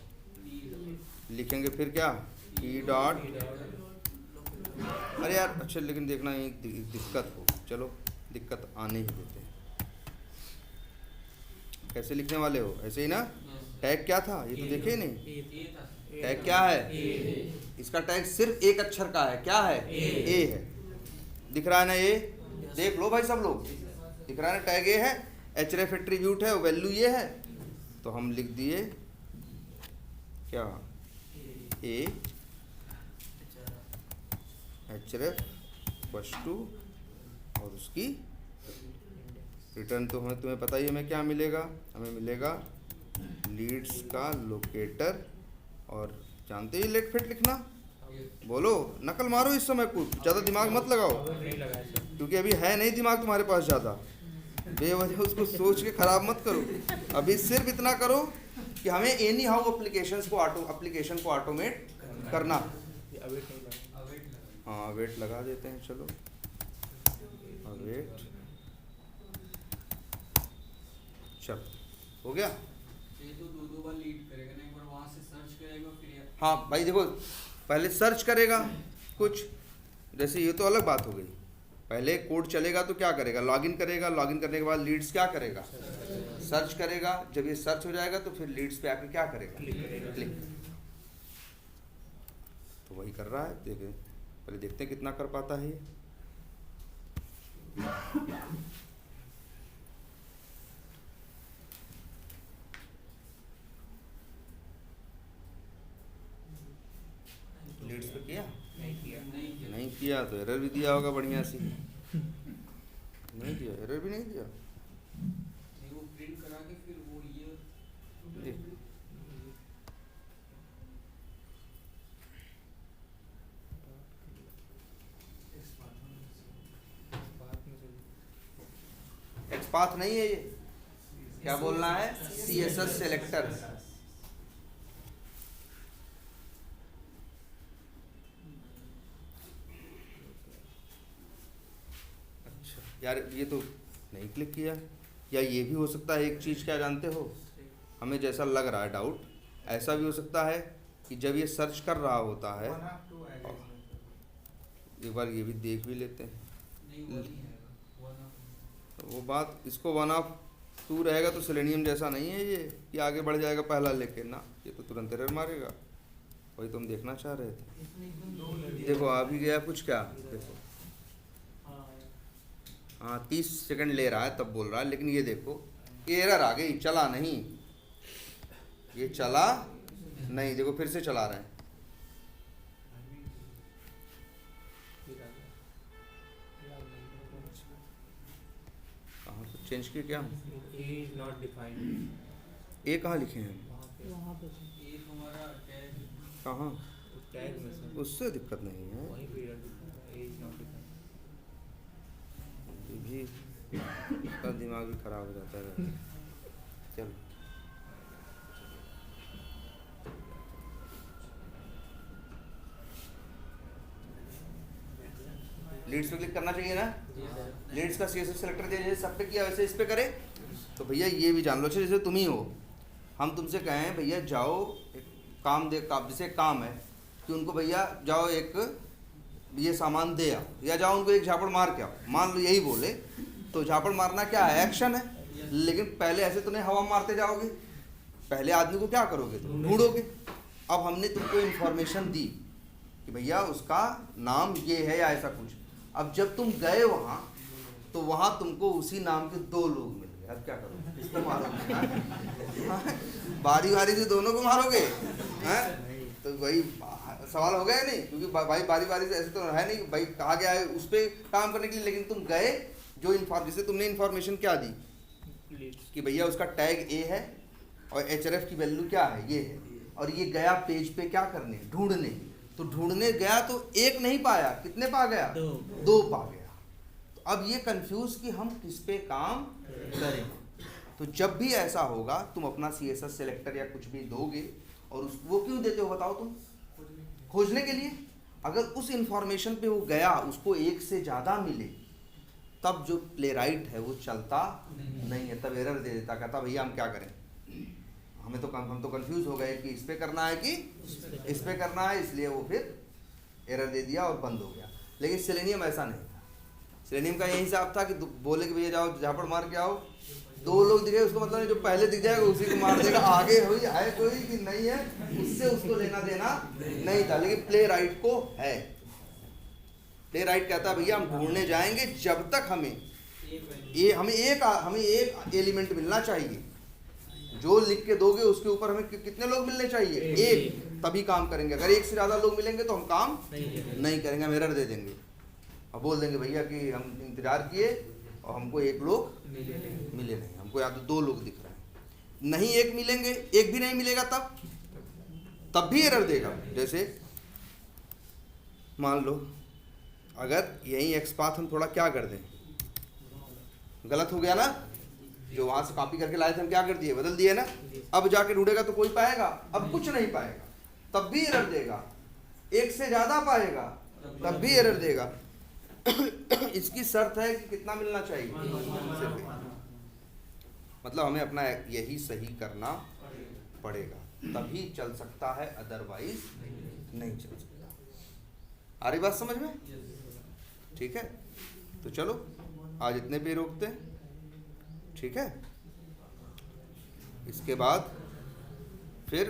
लिखेंगे फिर क्या? ई डॉट, अरे यार अच्छा, लेकिन देखना एक दिक्कत हो। चलो दिक्कत आने ही देते हैं। कैसे लिखने वाले हो? ऐसे ही ना। टैग क्या था? ये तो देखे ही नहीं। टैग क्या है? इसका टैग सिर्फ एक अक्षर का है। क्या है? ए है। दिख रहा है ना? ए देख लो भाई सब लोग, दिख रहा है ना? टैग ए है, एचआरएफ एट्रीब्यूट है, वैल्यू ये है। तो हम लिख दिए क्या? ए एचआरएफ बस टू, और उसकी रिटर्न तो हमें, तुम्हें पता ही है हमें क्या मिलेगा? हमें मिलेगा लीड्स का लोकेटर, और जानते ही लेट फिट लिखना। बोलो, नकल मारो इस समय, कुछ ज़्यादा दिमाग मत लगाओ, क्योंकि अभी है नहीं दिमाग तुम्हारे पास ज़्यादा। बेवजह उसको सोच के ख़राब मत करो। अभी सिर्फ इतना करो कि हमें एनी हाउ एप्लीकेशन को ऑटोमेट करना। हाँ, अवेट लगा देते हैं। चलो अवेट, चलो हो गया। ये तो दो बार लीड करेगा ना, एक बार वहाँ से सर्च करेगा फिर। हाँ भाई देखो, पहले सर्च करेगा कुछ, जैसे ये तो अलग बात हो गई, पहले कोड चलेगा तो क्या करेगा, लॉगिन करेगा, लॉगिन करने के बाद लीड्स क्या करेगा, सर्च करेगा। जब ये सर्च हो जाएगा तो फिर लीड्स पे आके क्या करेगा, क्लिक। तो वही कर रहा है, देखें पहले देखते हैं कितना कर पाता है ये। लीड्स पे किया, नहीं किया तो एरर भी दिया होगा बढ़िया सी। नहीं दिया, एरर भी नहीं दिया। नहीं, वो प्रिंट करा के फिर वो ये देख, एक्सपाथ नहीं है ये, क्या बोलना है, CSS सेलेक्टर। अच्छा यार ये तो नहीं क्लिक किया। या ये भी हो सकता है, एक चीज़ क्या जानते हो, हमें जैसा लग रहा है डाउट, ऐसा भी हो सकता है कि जब ये सर्च कर रहा होता है, एक बार ये भी देख भी लेते हैं। नहीं वो नहीं है वन वो बात, इसको 1/2 रहेगा तो सेलेनियम जैसा नहीं है ये कि आगे बढ़ जाएगा पहला लेके ना, ये तो तुरंत एरर मारेगा। वही तुम देखना चाह रहे थे। इसमें एकदम देखो आ भी गया कुछ, क्या देखो, हाँ 30 सेकंड ले रहा है तब बोल रहा है, लेकिन ये देखो एरर आ गई, चला नहीं, ये चला नहीं, देखो फिर से चला रहे हैं। कहाँ कुछ चेंज किया क्या, नॉट डिफाइंड, ए कहाँ लिखे हैं, वहाँ पे ये हमारा टैग कहाँ, टैग में से उससे दिक्कत नहीं है। वहीं पे एरर दिखा रहा है, इज नॉट डिफाइंड। ये भी इसका दिमाग भी खराब हो जाता है। चलो लीड्स पे क्लिक करना चाहिए ना, लीड्स का CSS सेलेक्टर जैसे सब पे किया वैसे इस पे करे। तो भैया ये भी जान लो, जैसे तुम ही हो, हम तुमसे कहें भैया जाओ एक काम दे, जैसे काम है कि उनको भैया जाओ एक ये सामान दे आओ, या जाओ उनको एक झापड़ मार के आओ, मान लो यही बोले, तो झापड़ मारना क्या है, एक्शन है। लेकिन पहले ऐसे तो नहीं हवा मारते जाओगे, पहले आदमी को क्या करोगे, तुम ढूंढोगे। अब हमने तुमको इन्फॉर्मेशन दी कि भैया उसका नाम ये है या ऐसा कुछ। अब जब तुम गए वहाँ तो वहाँ तुमको उसी नाम के 2 लोग मिल गए, अब क्या करोगे, किसको मारोगे, हाँ? बारी बारी से दोनों को मारोगे, हैं? तो वही सवाल हो गया नहीं, क्योंकि भाई बारी बारी से ऐसे तो है नहीं, भाई कहा गया है उस पर काम करने के लिए, लेकिन तुम गए जो जैसे तुमने इन्फॉर्मेशन क्या दी कि भैया उसका टैग ए है और href की वैल्यू क्या है, ये है, और ये गया पेज पे क्या करने, ढूंढने। तो ढूंढने गया तो एक नहीं पाया, कितने पा गया, 2 पा गया। तो अब ये कंफ्यूज कि हम किस पे काम करें। तो जब भी ऐसा होगा तुम अपना CSS सेलेक्टर या कुछ भी दोगे, और वो क्यों देते हो बताओ तुम, खोजने के लिए। अगर उस इंफॉर्मेशन पे वो गया, उसको एक से ज़्यादा मिले, तब जो प्लेराइट है वो चलता नहीं है, तब एरर दे देता, कहता भैया हम क्या करें, हम तो कंफ्यूज हो गए कि इस पे करना है कि इस पे करना है, इसलिए वो फिर एरर दे दिया और बंद हो गया। लेकिन सेलेनियम ऐसा नहीं था, सेलेनियम का यही हिसाब था कि बोले कि भैया जाओ झापड़ मार के आओ, 2 लोग दिखे, उसको मतलब जो पहले दिख जाएगा उसी को मार देगा, आगे हुई है कोई कि नहीं है उससे उसको लेना देना नहीं था। लेकिन प्ले राइट को है, प्ले राइट कहता है भैया हम ढूंढने जाएंगे जब तक हमें एक एलिमेंट मिलना चाहिए, जो लिख के दोगे उसके ऊपर हमें कितने लोग मिलने चाहिए, एक, तभी काम करेंगे। अगर एक से ज़्यादा लोग मिलेंगे तो हम काम नहीं करेंगे, हम एरर दे देंगे और बोल देंगे भैया कि हम इंतजार किए और हमको 1 लोग मिले नहीं, हमको या तो 2 लोग दिख रहे हैं, नहीं 1 मिलेंगे, 1 भी नहीं मिलेगा तब भी एरर देगा। जैसे मान लो अगर यही एक्सपाथ हम थोड़ा क्या कर दें, गलत हो गया ना, जो वहां से कॉपी करके लाए थे हम क्या कर दिए, बदल दिए ना। अब जाके ढूंढेगा तो कोई पाएगा, अब कुछ नहीं पाएगा, तब भी एरर देगा। 1 से ज्यादा पाएगा तब भी एरर देगा। इसकी शर्त है कि कितना मिलना चाहिए, मतलब हमें अपना यही सही करना पड़ेगा, तभी चल सकता है, अदरवाइज नहीं चल सकता। आ रही बात समझ में? ठीक है, तो चलो आज इतने पे रोकते हैं, ठीक है। इसके बाद फिर